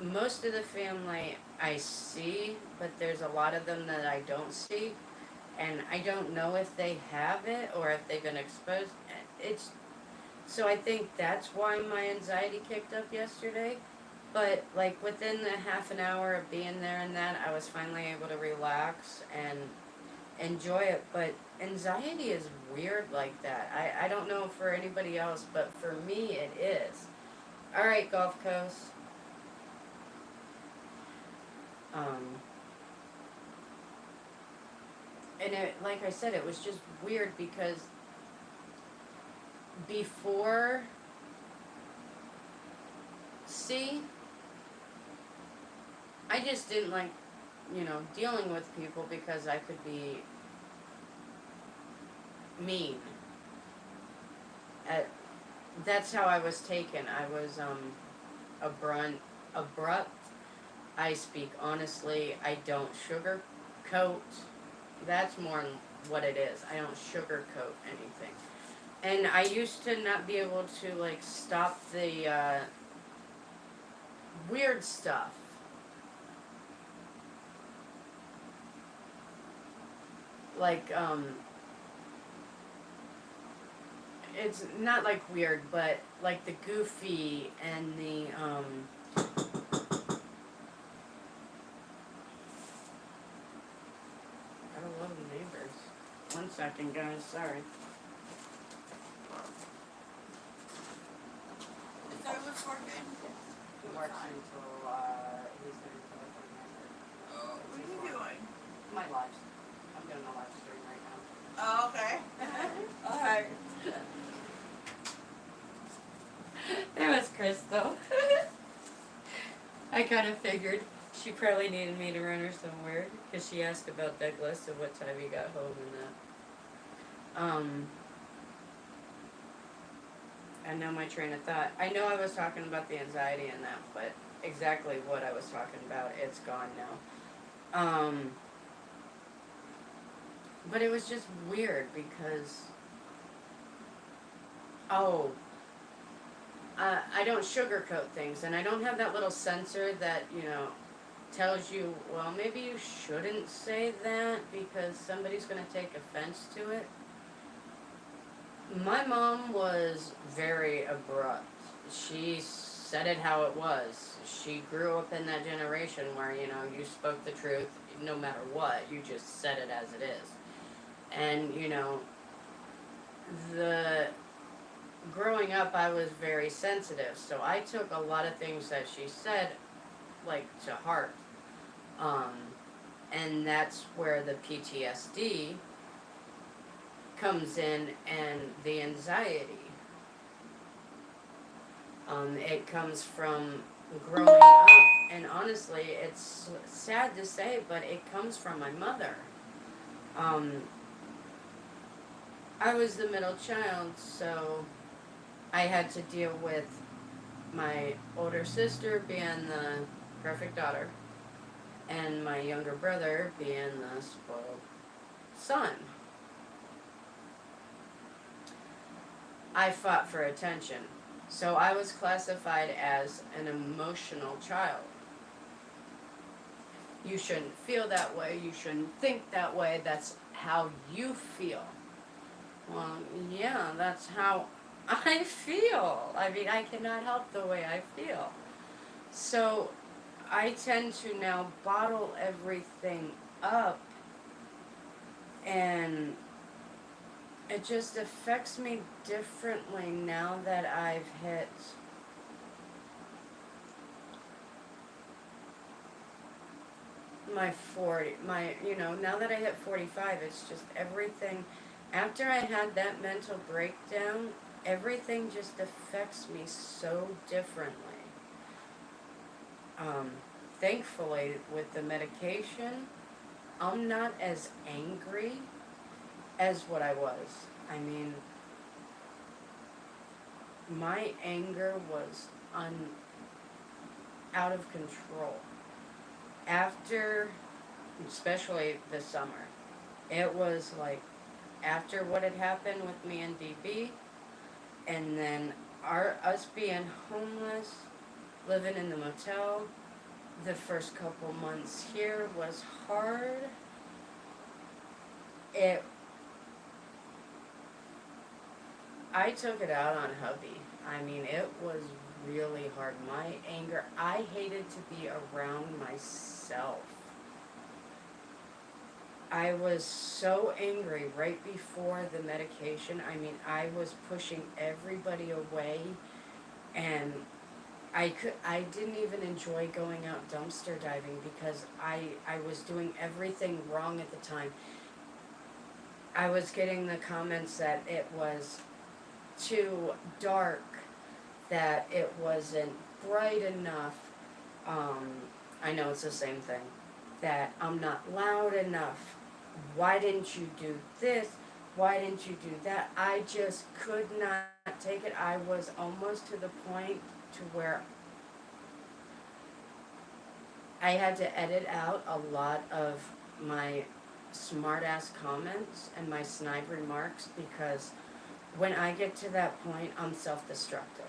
most of the family I see, but there's a lot of them that I don't see. And I don't know if they have it or if they've been exposed. So I think that's why my anxiety kicked up yesterday. But like within the half an hour of being there and that, I was finally able to relax and enjoy it. But anxiety is weird like that. I don't know for anybody else, but for me it is. All right, Gulf Coast. And like I said, it was just weird because before, I just didn't like, dealing with people because I could be mean. At, that's how I was taken. I was abrupt. I speak honestly. I don't sugarcoat. That's more what it is. I don't sugarcoat anything. And I used to not be able to like stop the weird stuff. Like it's not like weird, but like the goofy and the I love the neighbors. 1 second, guys. Sorry. Is that what's working? He works until he's there until Oh, what are you doing? my live. I'm doing a live stream right now. Oh, okay. Alright. There was Crystal. I kind of figured she probably needed me to run her somewhere because she asked about Douglas and what time he got home and that. I know my train of thought. I know I was talking about the anxiety and that, but exactly what I was talking about, it's gone now. But it was just weird because, I don't sugarcoat things, and I don't have that little sensor that, tells you, well, maybe you shouldn't say that because somebody's going to take offense to it. My mom was very abrupt. She said it how it was. She grew up in that generation where, you spoke the truth no matter what. You just said it as it is. And, growing up, I was very sensitive. So I took a lot of things that she said, like, to heart. And that's where the PTSD comes in and the anxiety. It comes from growing up, and honestly, it's sad to say, but it comes from my mother. I was the middle child, so I had to deal with my older sister being the perfect daughter, and my younger brother being the spoiled son. I fought for attention. So I was classified as an emotional child. You shouldn't feel that way. You shouldn't think that way. That's how you feel. Well, yeah, that's how I feel. I mean, I cannot help the way I feel. So I tend to now bottle everything up, and it just affects me differently now that I've hit now that I hit 45, it's just everything. After I had that mental breakdown, everything just affects me so differently. Thankfully, with the medication, I'm not as angry as what I was. I mean, my anger was out of control. After, especially this summer, it was like after what had happened with me and DB, and then us being homeless, living in the motel, the first couple months here was hard. I took it out on hubby. I mean, it was really hard. My anger, I hated to be around myself. I was so angry right before the medication. I mean, I was pushing everybody away, and I didn't even enjoy going out dumpster diving because I was doing everything wrong at the time. I was getting the comments that it was too dark, that it wasn't bright enough. I know it's the same thing. That I'm not loud enough. Why didn't you do this? why didn't you do that? I just could not take it. I was almost to the point to where I had to edit out a lot of my smart ass comments and my snide remarks, because when I get to that point, I'm self-destructive.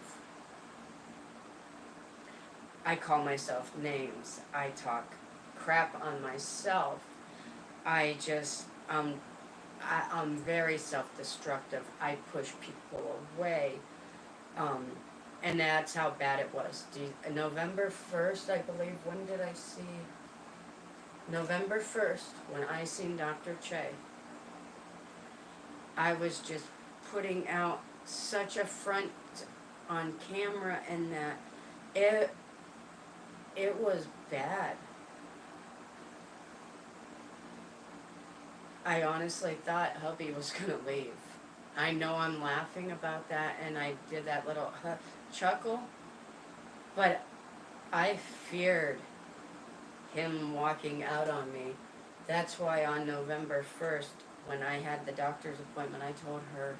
I call myself names. I talk crap on myself. I just, I'm very self-destructive. I push people away. And that's how bad it was. November 1st, I believe, when did I see? November 1st, when I seen Dr. Che, I was just putting out such a front on camera, and that it was bad. I honestly thought hubby was gonna leave. I know I'm laughing about that, and I did that little chuckle, but I feared him walking out on me. That's why on November 1st, when I had the doctor's appointment, I told her,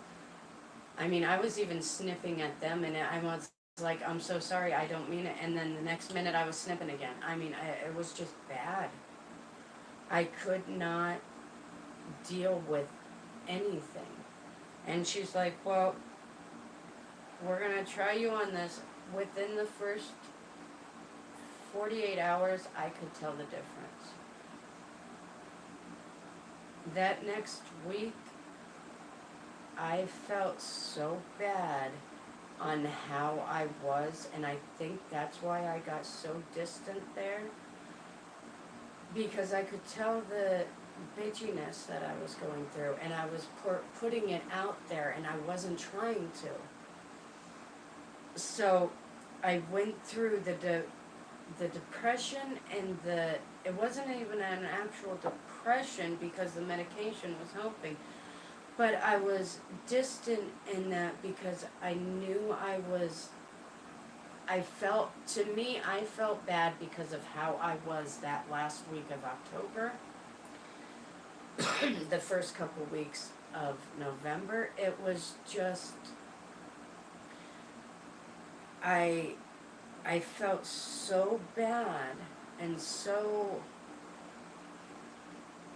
I mean, I was even snipping at them, and I was like, I'm so sorry, I don't mean it. And then the next minute I was snipping again. I mean, it was just bad. I could not deal with anything. And she's like, well, we're gonna try you on this. Within the first 48 hours, I could tell the difference. That next week, I felt so bad on how I was, and I think that's why I got so distant there, because I could tell the bitchiness that I was going through, and I was putting it out there, and I wasn't trying to. So I went through the depression, and it wasn't even an actual depression because the medication was helping, but I was distant in that because I knew I felt bad because of how I was that last week of October. The first couple weeks of November, it was just, I felt so bad and so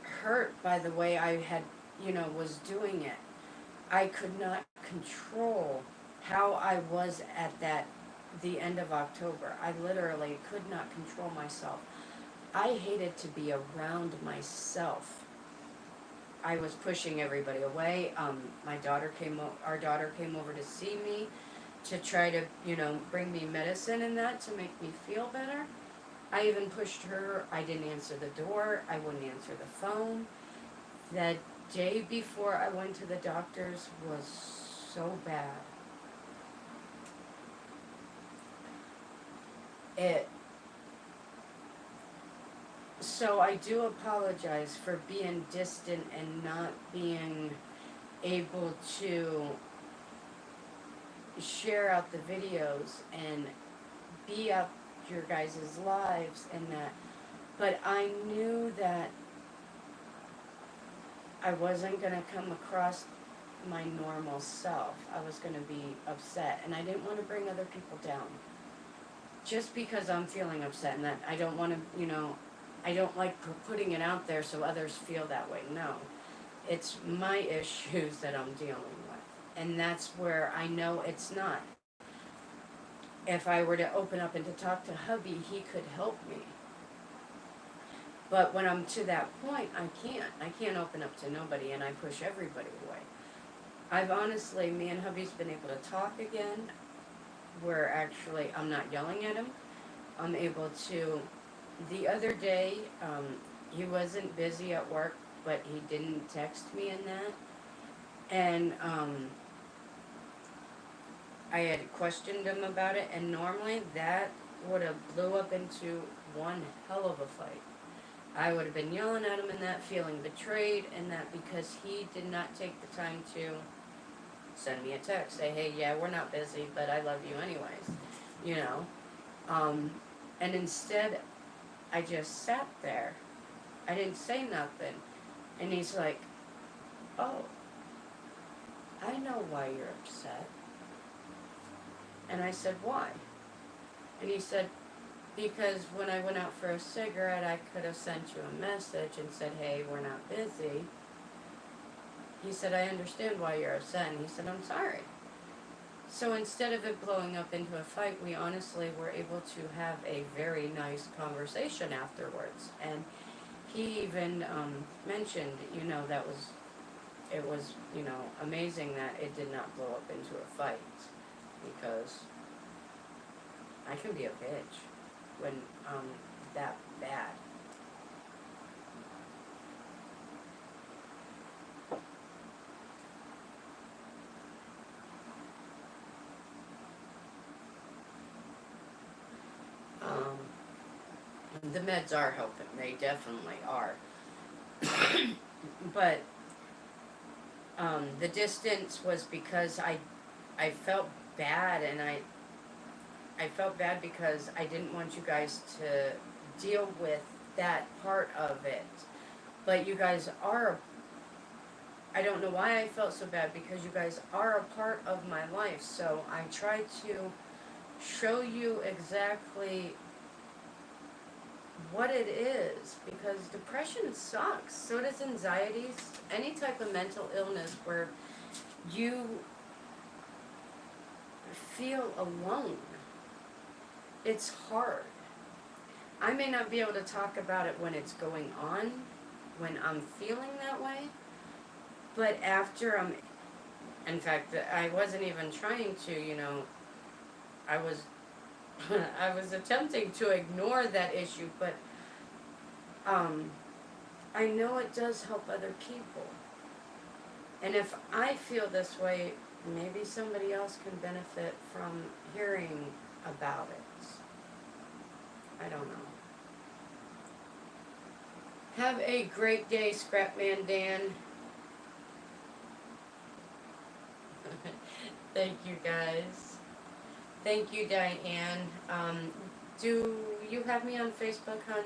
hurt by the way I had, was doing it. I could not control how I was at the end of October. I literally could not control myself. I hated to be around myself. I was pushing everybody away. Our daughter came over to see me to try to, bring me medicine and that to make me feel better. I even pushed her. I didn't answer the door. I wouldn't answer the phone. That day before I went to the doctor's was so bad. So I do apologize for being distant and not being able to share out the videos and be up your guys' lives and that. But I knew that I wasn't going to come across my normal self. I was going to be upset, and I didn't want to bring other people down. Just because I'm feeling upset, and that I don't want to, I don't like putting it out there so others feel that way. No. It's my issues that I'm dealing with. And that's where I know it's not. If I were to open up and to talk to hubby, he could help me. But when I'm to that point, I can't open up to nobody, and I push everybody away. Me and hubby's been able to talk again, where actually I'm not yelling at him. I'm able to, the other day, he wasn't busy at work, but he didn't text me in that. And I had questioned him about it, and normally that would have blew up into one hell of a fight. I would have been yelling at him and that, feeling betrayed, and that because he did not take the time to send me a text, say, hey, yeah, we're not busy, but I love you anyways, and instead, I just sat there. I didn't say nothing, and he's like, oh, I know why you're upset. And I said, why? And he said, because when I went out for a cigarette, I could have sent you a message and said, hey, we're not busy. He said, I understand why you're upset. And he said, I'm sorry. So instead of it blowing up into a fight, we honestly were able to have a very nice conversation afterwards. And he even mentioned, it was, amazing that it did not blow up into a fight, because I can be a bitch when that bad. The meds are helping. They definitely are. But the distance was because I felt bad, and I felt bad because I didn't want you guys to deal with that part of it. But you guys are, I don't know why I felt so bad, because you guys are a part of my life. So I try to show you exactly what it is, because depression sucks. So does anxiety, any type of mental illness where you feel alone. It's hard. I may not be able to talk about it when it's going on, when I'm feeling that way, but after in fact, I wasn't even trying to, I was I was attempting to ignore that issue, but I know it does help other people. And if I feel this way, maybe somebody else can benefit from hearing about it. I don't know. Have a great day, Scrapman Dan. Thank you, guys. Thank you, Diane. Do you have me on Facebook, hon?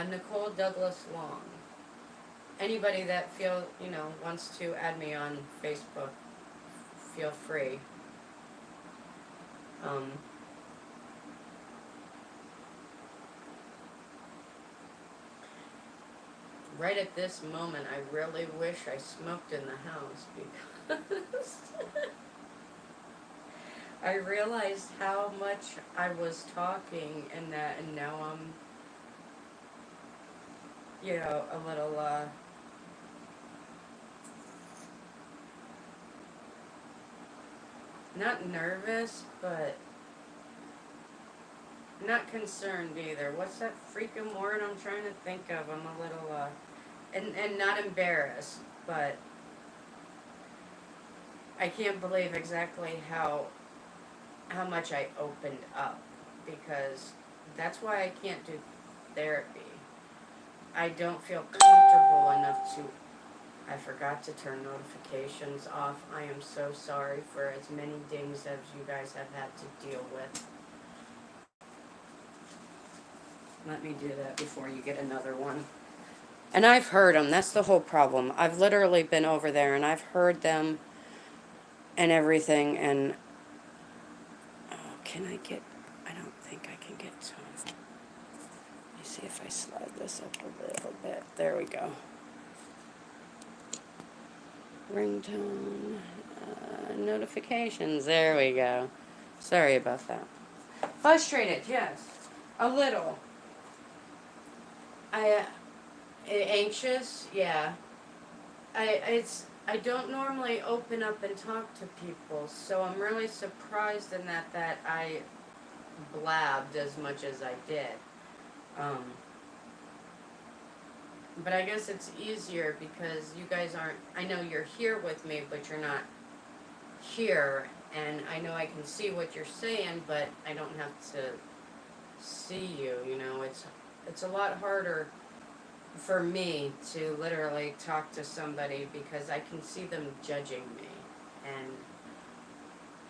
Nicole Douglas Long. Anybody that wants to add me on Facebook, feel free. Right at this moment, I really wish I smoked in the house, because I realized how much I was talking and now I'm, a little, not nervous, but not concerned either. What's that freaking word I'm trying to think of? I'm a little, and not embarrassed, but I can't believe exactly how much I opened up, because that's why I can't do therapy. I don't feel comfortable enough to. I forgot to turn notifications off. I am so sorry for as many dings as you guys have had to deal with. Let me do that before you get another one. And I've heard them. That's the whole problem. I've literally been over there and I've heard them and everything. And I don't think I can get to them. Let me see if I slide this up a little bit. There we go. Ringtone, notifications. There we go. Sorry about that. Frustrated, yes. A little. Anxious, yeah. I don't normally open up and talk to people, so I'm really surprised in that I blabbed as much as I did. But I guess it's easier because you guys aren't, I know you're here with me, but you're not here, and I know I can see what you're saying, but I don't have to see you, it's a lot harder for me to literally talk to somebody because I can see them judging me. And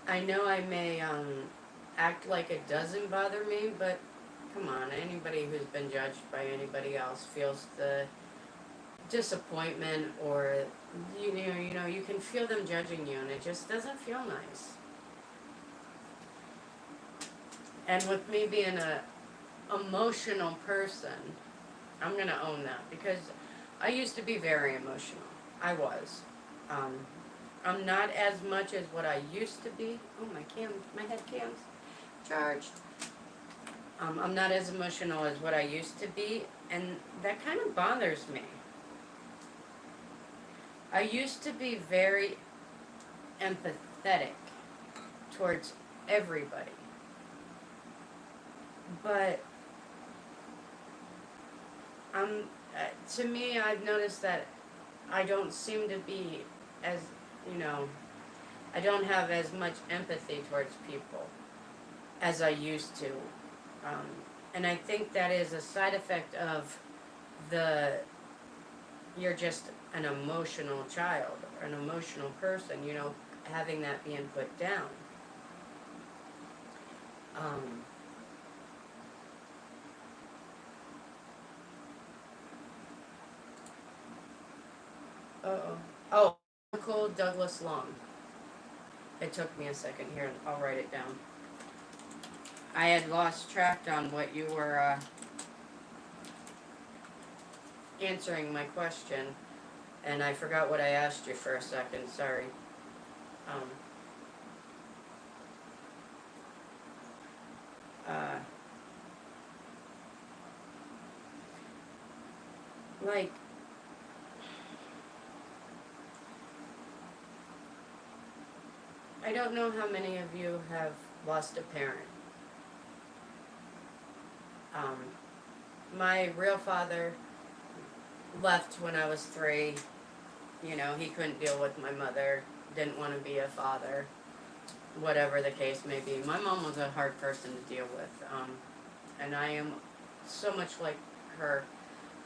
I know I may act like it doesn't bother me, but come on, anybody who's been judged by anybody else feels the disappointment, or you know, you can feel them judging you, and it just doesn't feel nice. And with me being a emotional person, I'm gonna own that, because I used to be very emotional. I was. Um, I'm not as much as what I used to be. Oh, my head cam's charged. I'm not as emotional as what I used to be, and that kind of bothers me. I used to be very empathetic towards everybody, but to me, I've noticed that I don't seem to be as, you know, I don't have as much empathy towards people as I used to. Um, and I think that is a side effect of you're just an emotional child, an emotional person, you know, having that being put down. Um, uh-oh. Oh, Nicole Douglas Long. It took me a second here, I'll write it down. I had lost track on what you were answering my question, and I forgot what I asked you for a second, sorry. Um, uh, like, I don't know how many of you have lost a parent. Um, my real father left when I was 3. You know, he couldn't deal with my mother, didn't want to be a father, whatever the case may be. My mom was a hard person to deal with, and I am so much like her.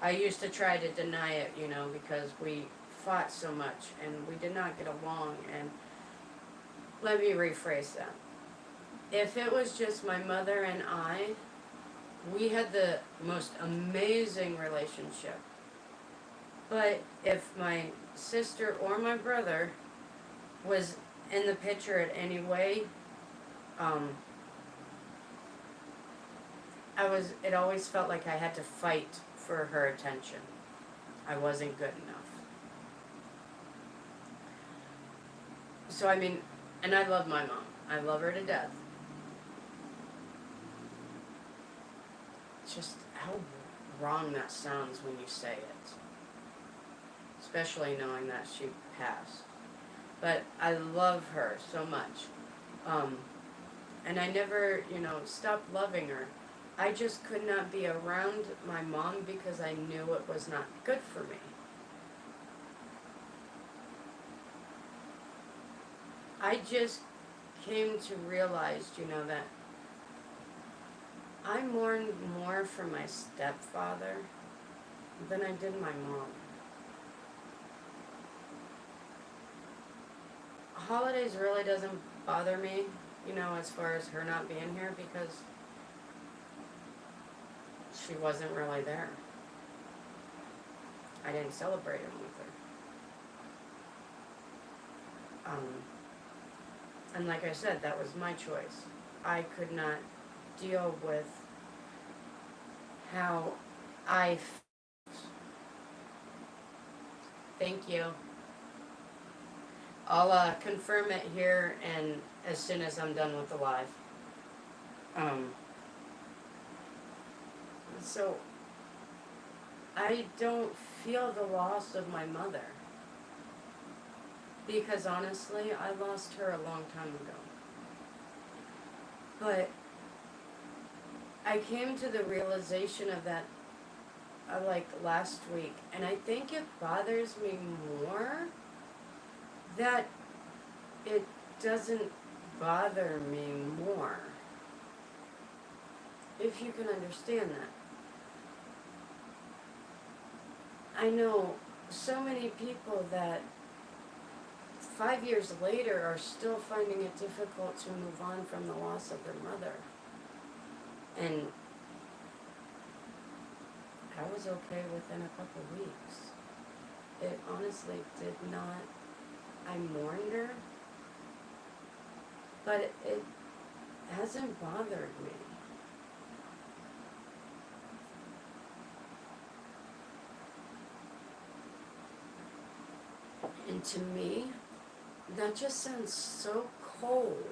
I used to try to deny it, you know, because we fought so much and we did not get along. And let me rephrase that. If it was just my mother and I, we had the most amazing relationship. But if my sister or my brother was in the picture in any way, um, it always felt like I had to fight for her attention. I wasn't good enough. So I mean, and I love my mom. I love her to death. It's just how wrong that sounds when you say it. Especially knowing that she passed. But I love her so much. And I never, you know, stopped loving her. I just could not be around my mom because I knew it was not good for me. I just came to realize, you know, that I mourned more for my stepfather than I did my mom. Holidays really doesn't bother me, you know, as far as her not being here, because she wasn't really there. I didn't celebrate them with her. And like I said, that was my choice. I could not deal with how I felt. Thank you. I'll confirm it here, and as soon as I'm done with the live. So I don't feel the loss of my mother, because honestly, I lost her a long time ago. But I came to the realization of that like last week, and I think it bothers me more that it doesn't bother me more, if you can understand that. I know so many people that 5 years later are still finding it difficult to move on from the loss of their mother. And I was okay within a couple weeks. honestly did not, I mourned her, but it hasn't bothered me. And to me, that just sounds so cold.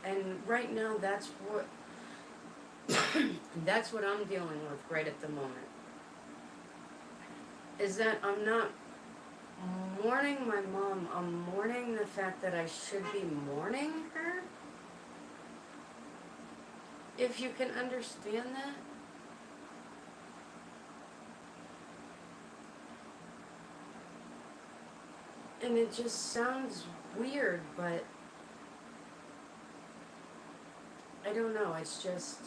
And right now, that's what that's what I'm dealing with right at the moment. Is that I'm not mourning my mom, I'm mourning the fact that I should be mourning her. If you can understand that. And it just sounds weird, but I don't know, it's just,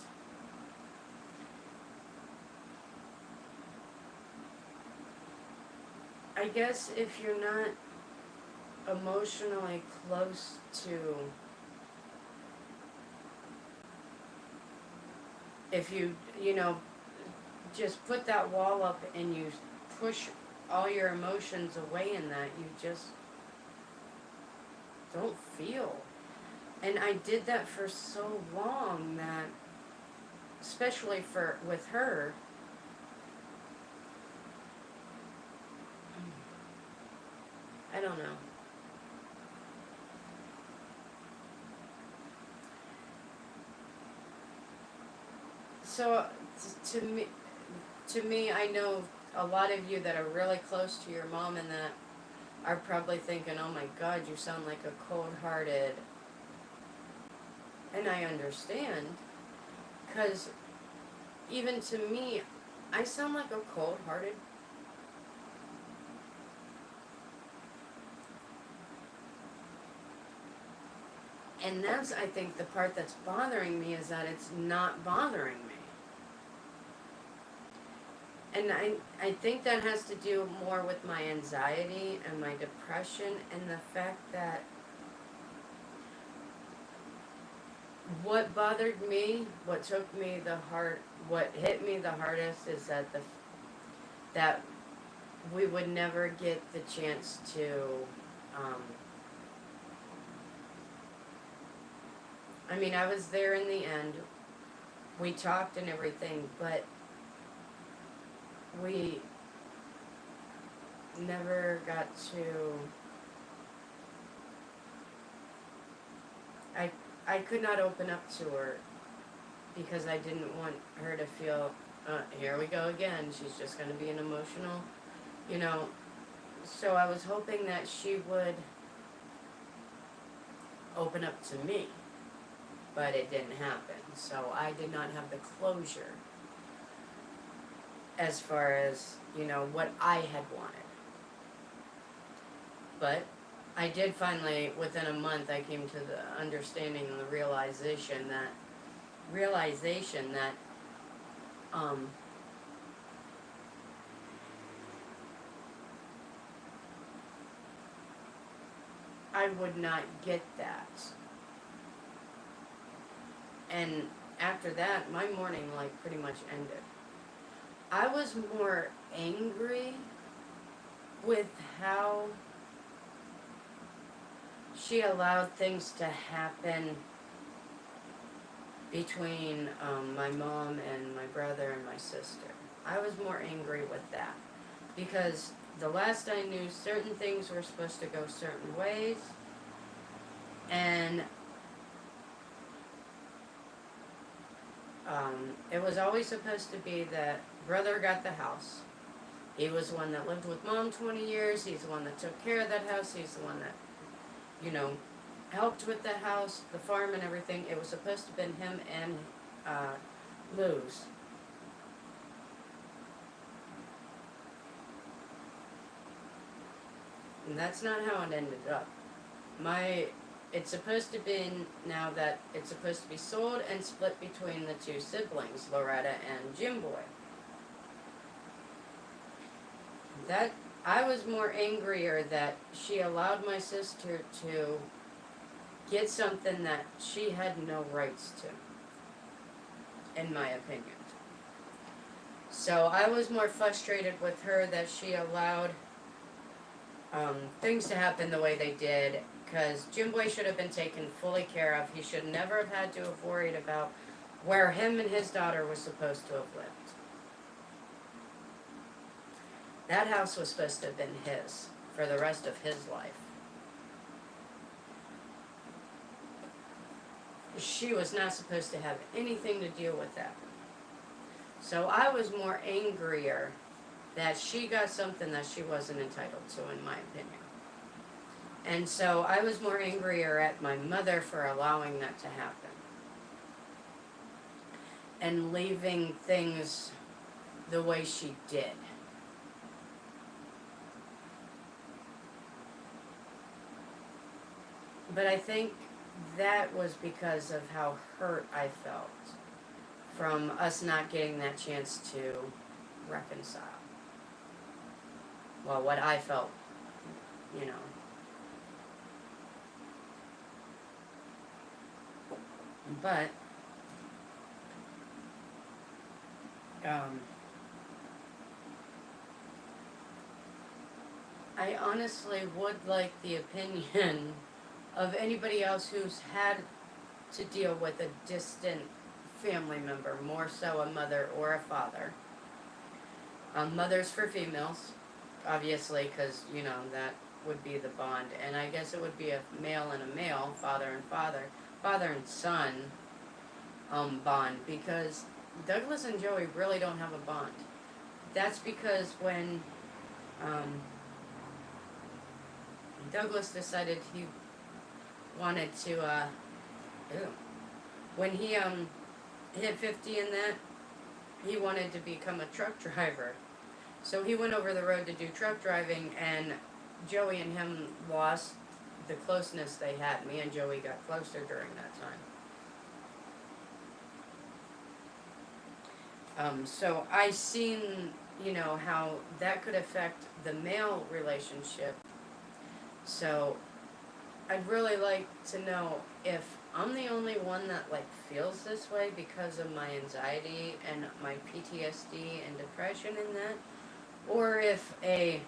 I guess if you're not emotionally close to, if you know, just put that wall up and you push all your emotions away in that, you just don't feel. And I did that for so long that, especially with her, I don't know. So to me, I know a lot of you that are really close to your mom and that are probably thinking, "Oh my God, you sound like a cold-hearted." And I understand, because even to me, I sound like a cold-hearted. And that's, I think, the part that's bothering me, is that it's not bothering me. And I think that has to do more with my anxiety and my depression, and the fact that what bothered me, what hit me the hardest is that we would never get the chance to, I mean, I was there in the end, we talked and everything, but we never got to, I could not open up to her because I didn't want her to feel, here we go again, she's just going to be an emotional, so I was hoping that she would open up to me, but it didn't happen, so I did not have the closure as far as, what I had wanted. But I did finally, within a month, I came to the understanding and the realization that I would not get that. And after that, my morning, pretty much ended. I was more angry with how she allowed things to happen between my mom and my brother and my sister. I was more angry with that because the last I knew, certain things were supposed to go certain ways, and it was always supposed to be that brother got the house. He was the one that lived with mom 20 years. He's the one that took care of that house. He's the one that, helped with the house, the farm and everything. It was supposed to have been him and Luz. And that's not how it ended up. It's supposed to be, now that it's supposed to be sold and split between the two siblings, Loretta and Jim Boy. That, I was more angrier that she allowed my sister to get something that she had no rights to. in my opinion. So I was more frustrated with her that she allowed things to happen the way they did, because Jim Boy should have been taken fully care of. He should never have had to have worried about where him and his daughter was supposed to have lived. That house was supposed to have been his for the rest of his life. She was not supposed to have anything to deal with that. So I was more angrier that she got something that she wasn't entitled to, in my opinion. And so I was more angrier at my mother for allowing that to happen. And leaving things the way she did. But I think that was because of how hurt I felt from us not getting that chance to reconcile. Well, what I felt, you know. But, I honestly would like the opinion of anybody else who's had to deal with a distant family member, more so a mother or a father. Mothers for females, obviously, because, you know, that would be the bond. And I guess it would be a male and a male, father and son bond, because Douglas and Joey really don't have a bond. That's because when Douglas decided he wanted to, when he hit 50 and that, he wanted to become a truck driver. So he went over the road to do truck driving, and Joey and him lost the closeness they had. Me and Joey got closer during that time. So I seen, you know, how that could affect the male relationship. So I'd really like to know if I'm the only one that, like, feels this way because of my anxiety and my PTSD and depression in that, or if a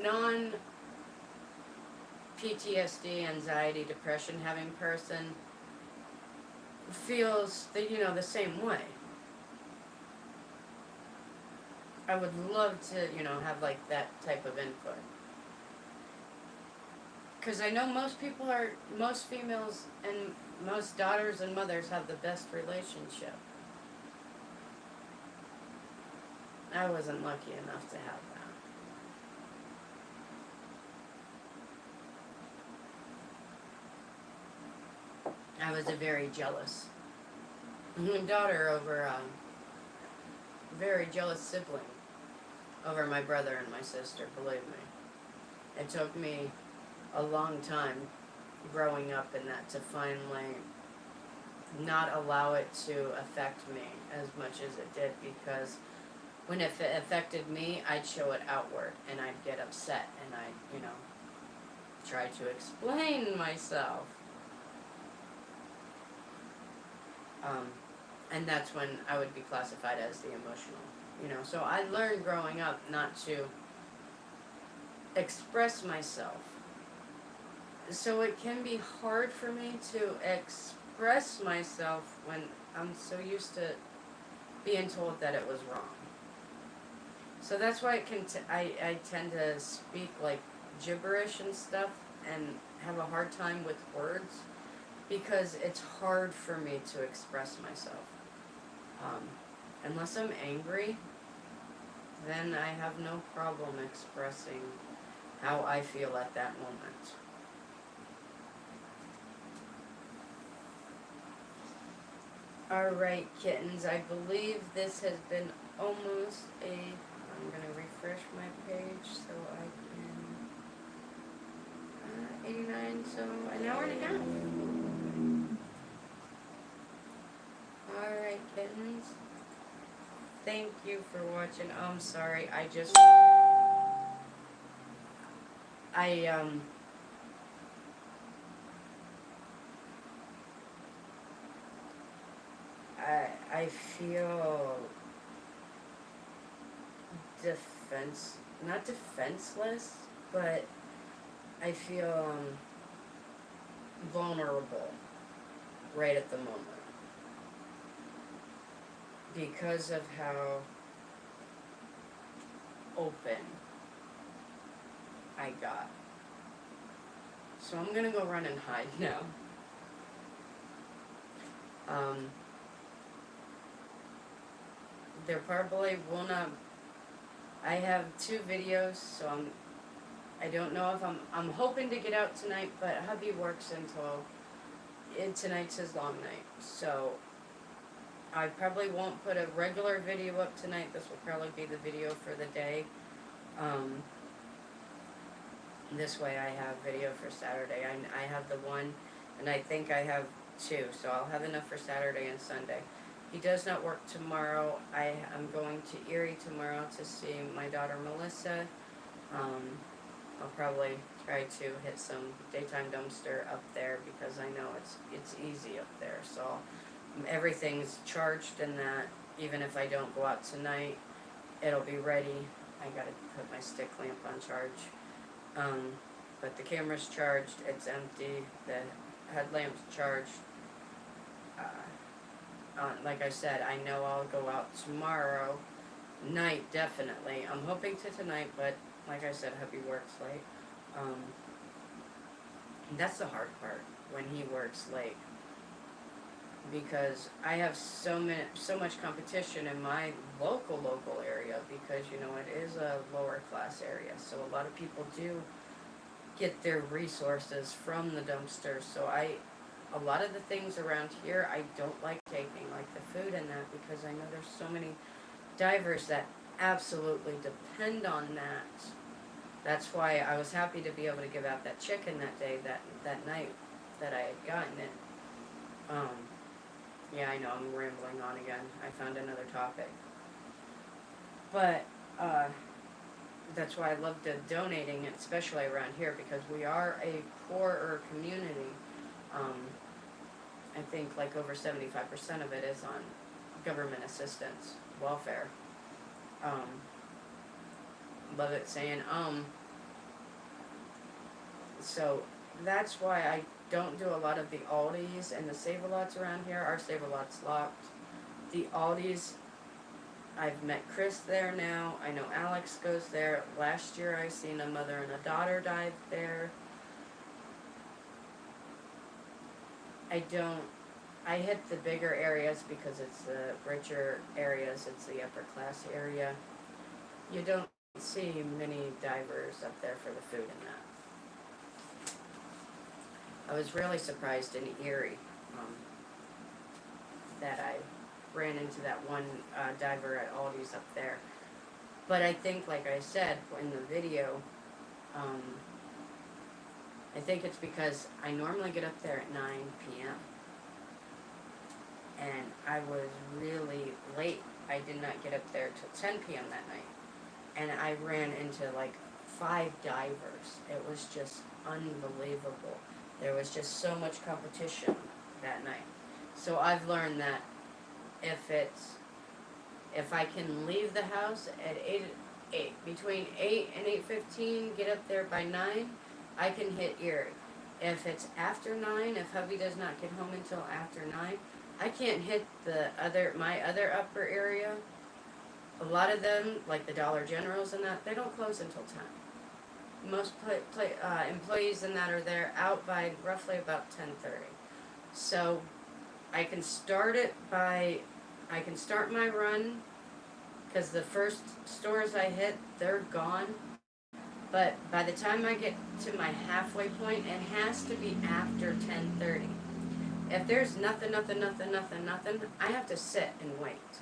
non-PTSD, anxiety, depression having person feels the, you know, the same way. I would love to, you know, have, like, that type of input. Because I know most females and most daughters and mothers have the best relationship. I wasn't lucky enough to have that. I was a very jealous daughter over a very jealous sibling over my brother and my sister, believe me. It took me a long time growing up in that to finally not allow it to affect me as much as it did, because when it affected me, I'd show it outward and I'd get upset and I'd, you know, try to explain myself. And that's when I would be classified as the emotional, you know. So I learned growing up not to express myself. So it can be hard for me to express myself when I'm so used to being told that it was wrong. So that's why I tend to speak like gibberish and stuff and have a hard time with words, because it's hard for me to express myself. Unless I'm angry, then I have no problem expressing how I feel at that moment. Alright, kittens, I believe this has been almost I'm going to refresh my page so I can, 89, so an hour and a half. Alright, kittens, thank you for watching. I'm sorry, I feel not defenseless, but I feel vulnerable right at the moment because of how open I got. So I'm gonna go run and hide now. There probably will not. I have 2 videos, so I don't know if I'm hoping to get out tonight, but hubby works until tonight's his long night, so I probably won't put a regular video up tonight. This will probably be the video for the day. This way I have video for Saturday. I have the one, and I think I have 2, so I'll have enough for Saturday and Sunday. He does not work tomorrow. I am going to Erie tomorrow to see my daughter Melissa. I'll probably try to hit some daytime dumpster up there because I know it's easy up there. So everything's charged in that. Even if I don't go out tonight, it'll be ready. I gotta put my stick lamp on charge. But the camera's charged. It's empty. The headlamp's charged. Like I said, I know I'll go out tomorrow night, definitely. I'm hoping to tonight, but like I said, hubby works late. That's the hard part, when he works late. Because I have so much competition in my local area, because, you know, it is a lower class area. So a lot of people do get their resources from the dumpster. So a lot of the things around here I don't like taking, like the food and that, because I know there's so many divers that absolutely depend on that. That's why I was happy to be able to give out that chicken that day, that night that I had gotten it. Yeah, I know, I'm rambling on again. I found another topic. But, that's why I love donating, especially around here, because we are a poorer community. I think like over 75% of it is on government assistance, welfare. Love it saying, so that's why I don't do a lot of the Aldis and the Save-A-Lots around here. Our Save-A-Lot's locked. The Aldis, I've met Chris there now. I know Alex goes there. Last year I seen a mother and a daughter dive there. I hit the bigger areas because it's the richer areas, it's the upper class area. You don't see many divers up there for the food and that. I was really surprised in Erie that I ran into that one diver at Aldi's up there. But I think, like I said in the video, I think it's because I normally get up there at 9 p.m. And I was really late. I did not get up there till 10 p.m. that night. And I ran into like 5 divers. It was just unbelievable. There was just so much competition that night. So I've learned that if I can leave the house at 8, between 8 and 8:15, get up there by 9, I can hit Erie. If it's after 9, if hubby does not get home until after 9, I can't hit my other upper area. A lot of them, like the Dollar Generals and that, they don't close until 10. Most employees in that are there out by roughly about 10:30. So I can start my run, because the first stores I hit, they're gone. But by the time I get to my halfway point, it has to be after 10:30. If there's nothing, I have to sit and wait.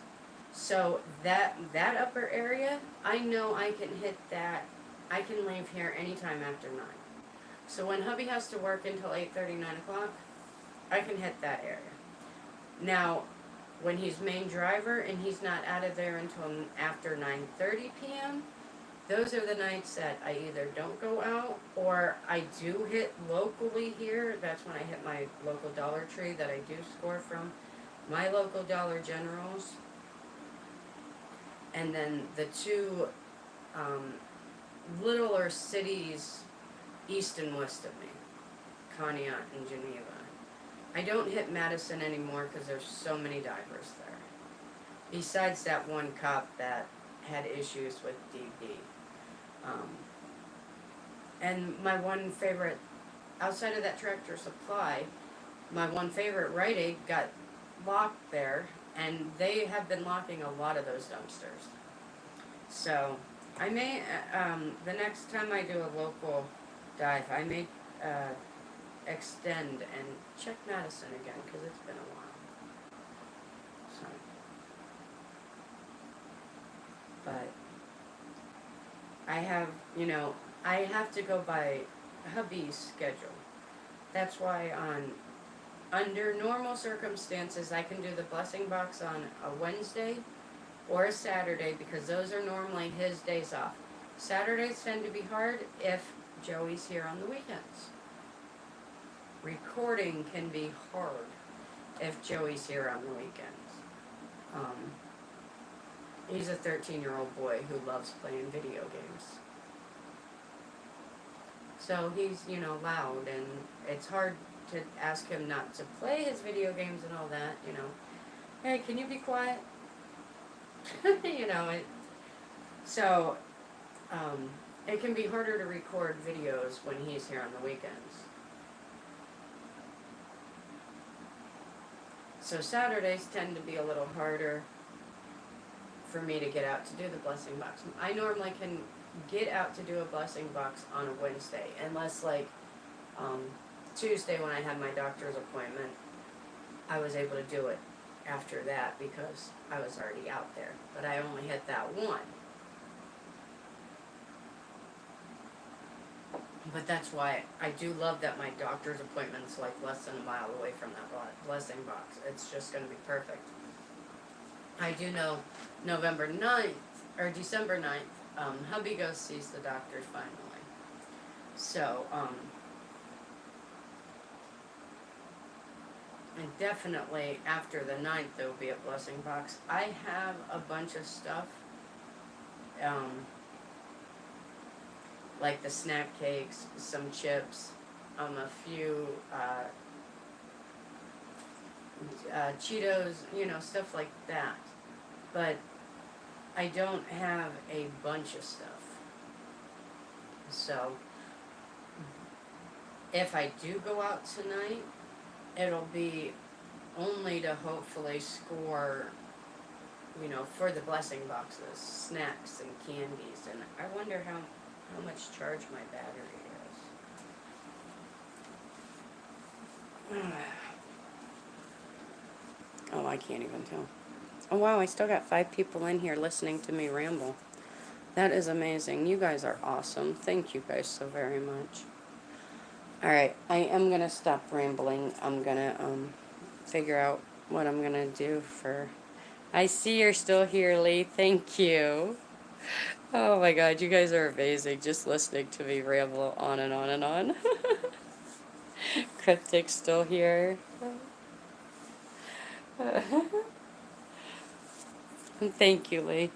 So that upper area, I know I can hit that. I can leave here anytime after 9. So when hubby has to work until 8:30, 9 o'clock, I can hit that area. Now, when he's main driver and he's not out of there until after 9:30 p.m., those are the nights that I either don't go out, or I do hit locally here. That's when I hit my local Dollar Tree that I do score from. my local Dollar Generals, and then the two littler cities east and west of me, Conneaut and Geneva. I don't hit Madison anymore because there's so many divers there. Besides that one cop that had issues with DB. And my one favorite, outside of that Tractor Supply, my one favorite Rite Aid got locked there, and they have been locking a lot of those dumpsters. So, I may, the next time I do a local dive, I may extend and check Madison again, because it's been a while. So, but I have, I have to go by hubby's schedule. That's why under normal circumstances, I can do the blessing box on a Wednesday or a Saturday, because those are normally his days off. Saturdays tend to be hard if Joey's here on the weekends. Recording can be hard if Joey's here on the weekends. He's a 13-year-old boy who loves playing video games. So he's, loud, and it's hard to ask him not to play his video games and all that, Hey, can you be quiet? It can be harder to record videos when he's here on the weekends. So Saturdays tend to be a little harder for me to get out to do the blessing box. I normally can get out to do a blessing box on a Wednesday, unless Tuesday when I had my doctor's appointment, I was able to do it after that because I was already out there, but I only hit that one. But that's why I do love that my doctor's appointment's less than a mile away from that blessing box. It's just going to be perfect. I do know November 9th, or December 9th, hubby goes sees the doctor finally. So, and definitely after the 9th there will be a blessing box. I have a bunch of stuff, like the snack cakes, some chips, a few Cheetos, stuff like that. But I don't have a bunch of stuff. So, if I do go out tonight, it'll be only to hopefully score, for the blessing boxes, snacks and candies. And I wonder how much charge my battery is. Oh, I can't even tell. Oh, wow, I still got 5 people in here listening to me ramble. That is amazing. You guys are awesome. Thank you guys so very much. Alright, I am going to stop rambling. I'm going to figure out what I'm going to do for... I see you're still here, Lee. Thank you. Oh my god, you guys are amazing. Just listening to me ramble on and on and on. Cryptic's still here. Thank you, Lee.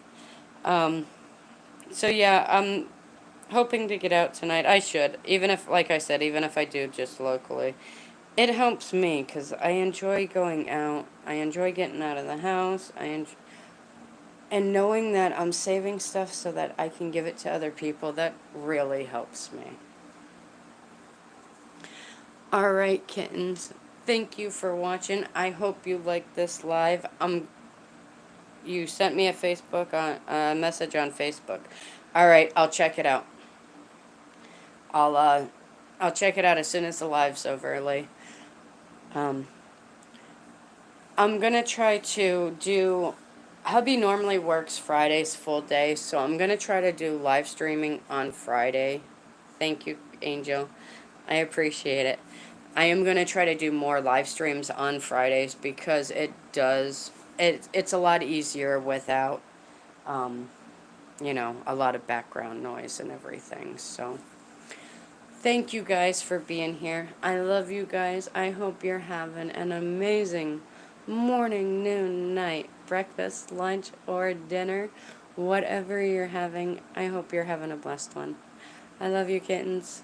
So yeah, I'm hoping to get out tonight. I should, even if, like I said, even if I do just locally. It helps me because I enjoy going out. I enjoy getting out of the house. And knowing that I'm saving stuff so that I can give it to other people, that really helps me. Alright, kittens. Thank you for watching. I hope you liked this live. You sent me a message on Facebook. Alright, I'll check it out. I'll check it out as soon as the live's over, Lee. I'm gonna try to do... Hubby normally works Fridays full day, so I'm gonna try to do live streaming on Friday. Thank you, Angel. I appreciate it. I am gonna try to do more live streams on Fridays because it's a lot easier without, a lot of background noise and everything. So, thank you guys for being here. I love you guys. I hope you're having an amazing morning, noon, night, breakfast, lunch, or dinner. Whatever you're having, I hope you're having a blessed one. I love you, kittens.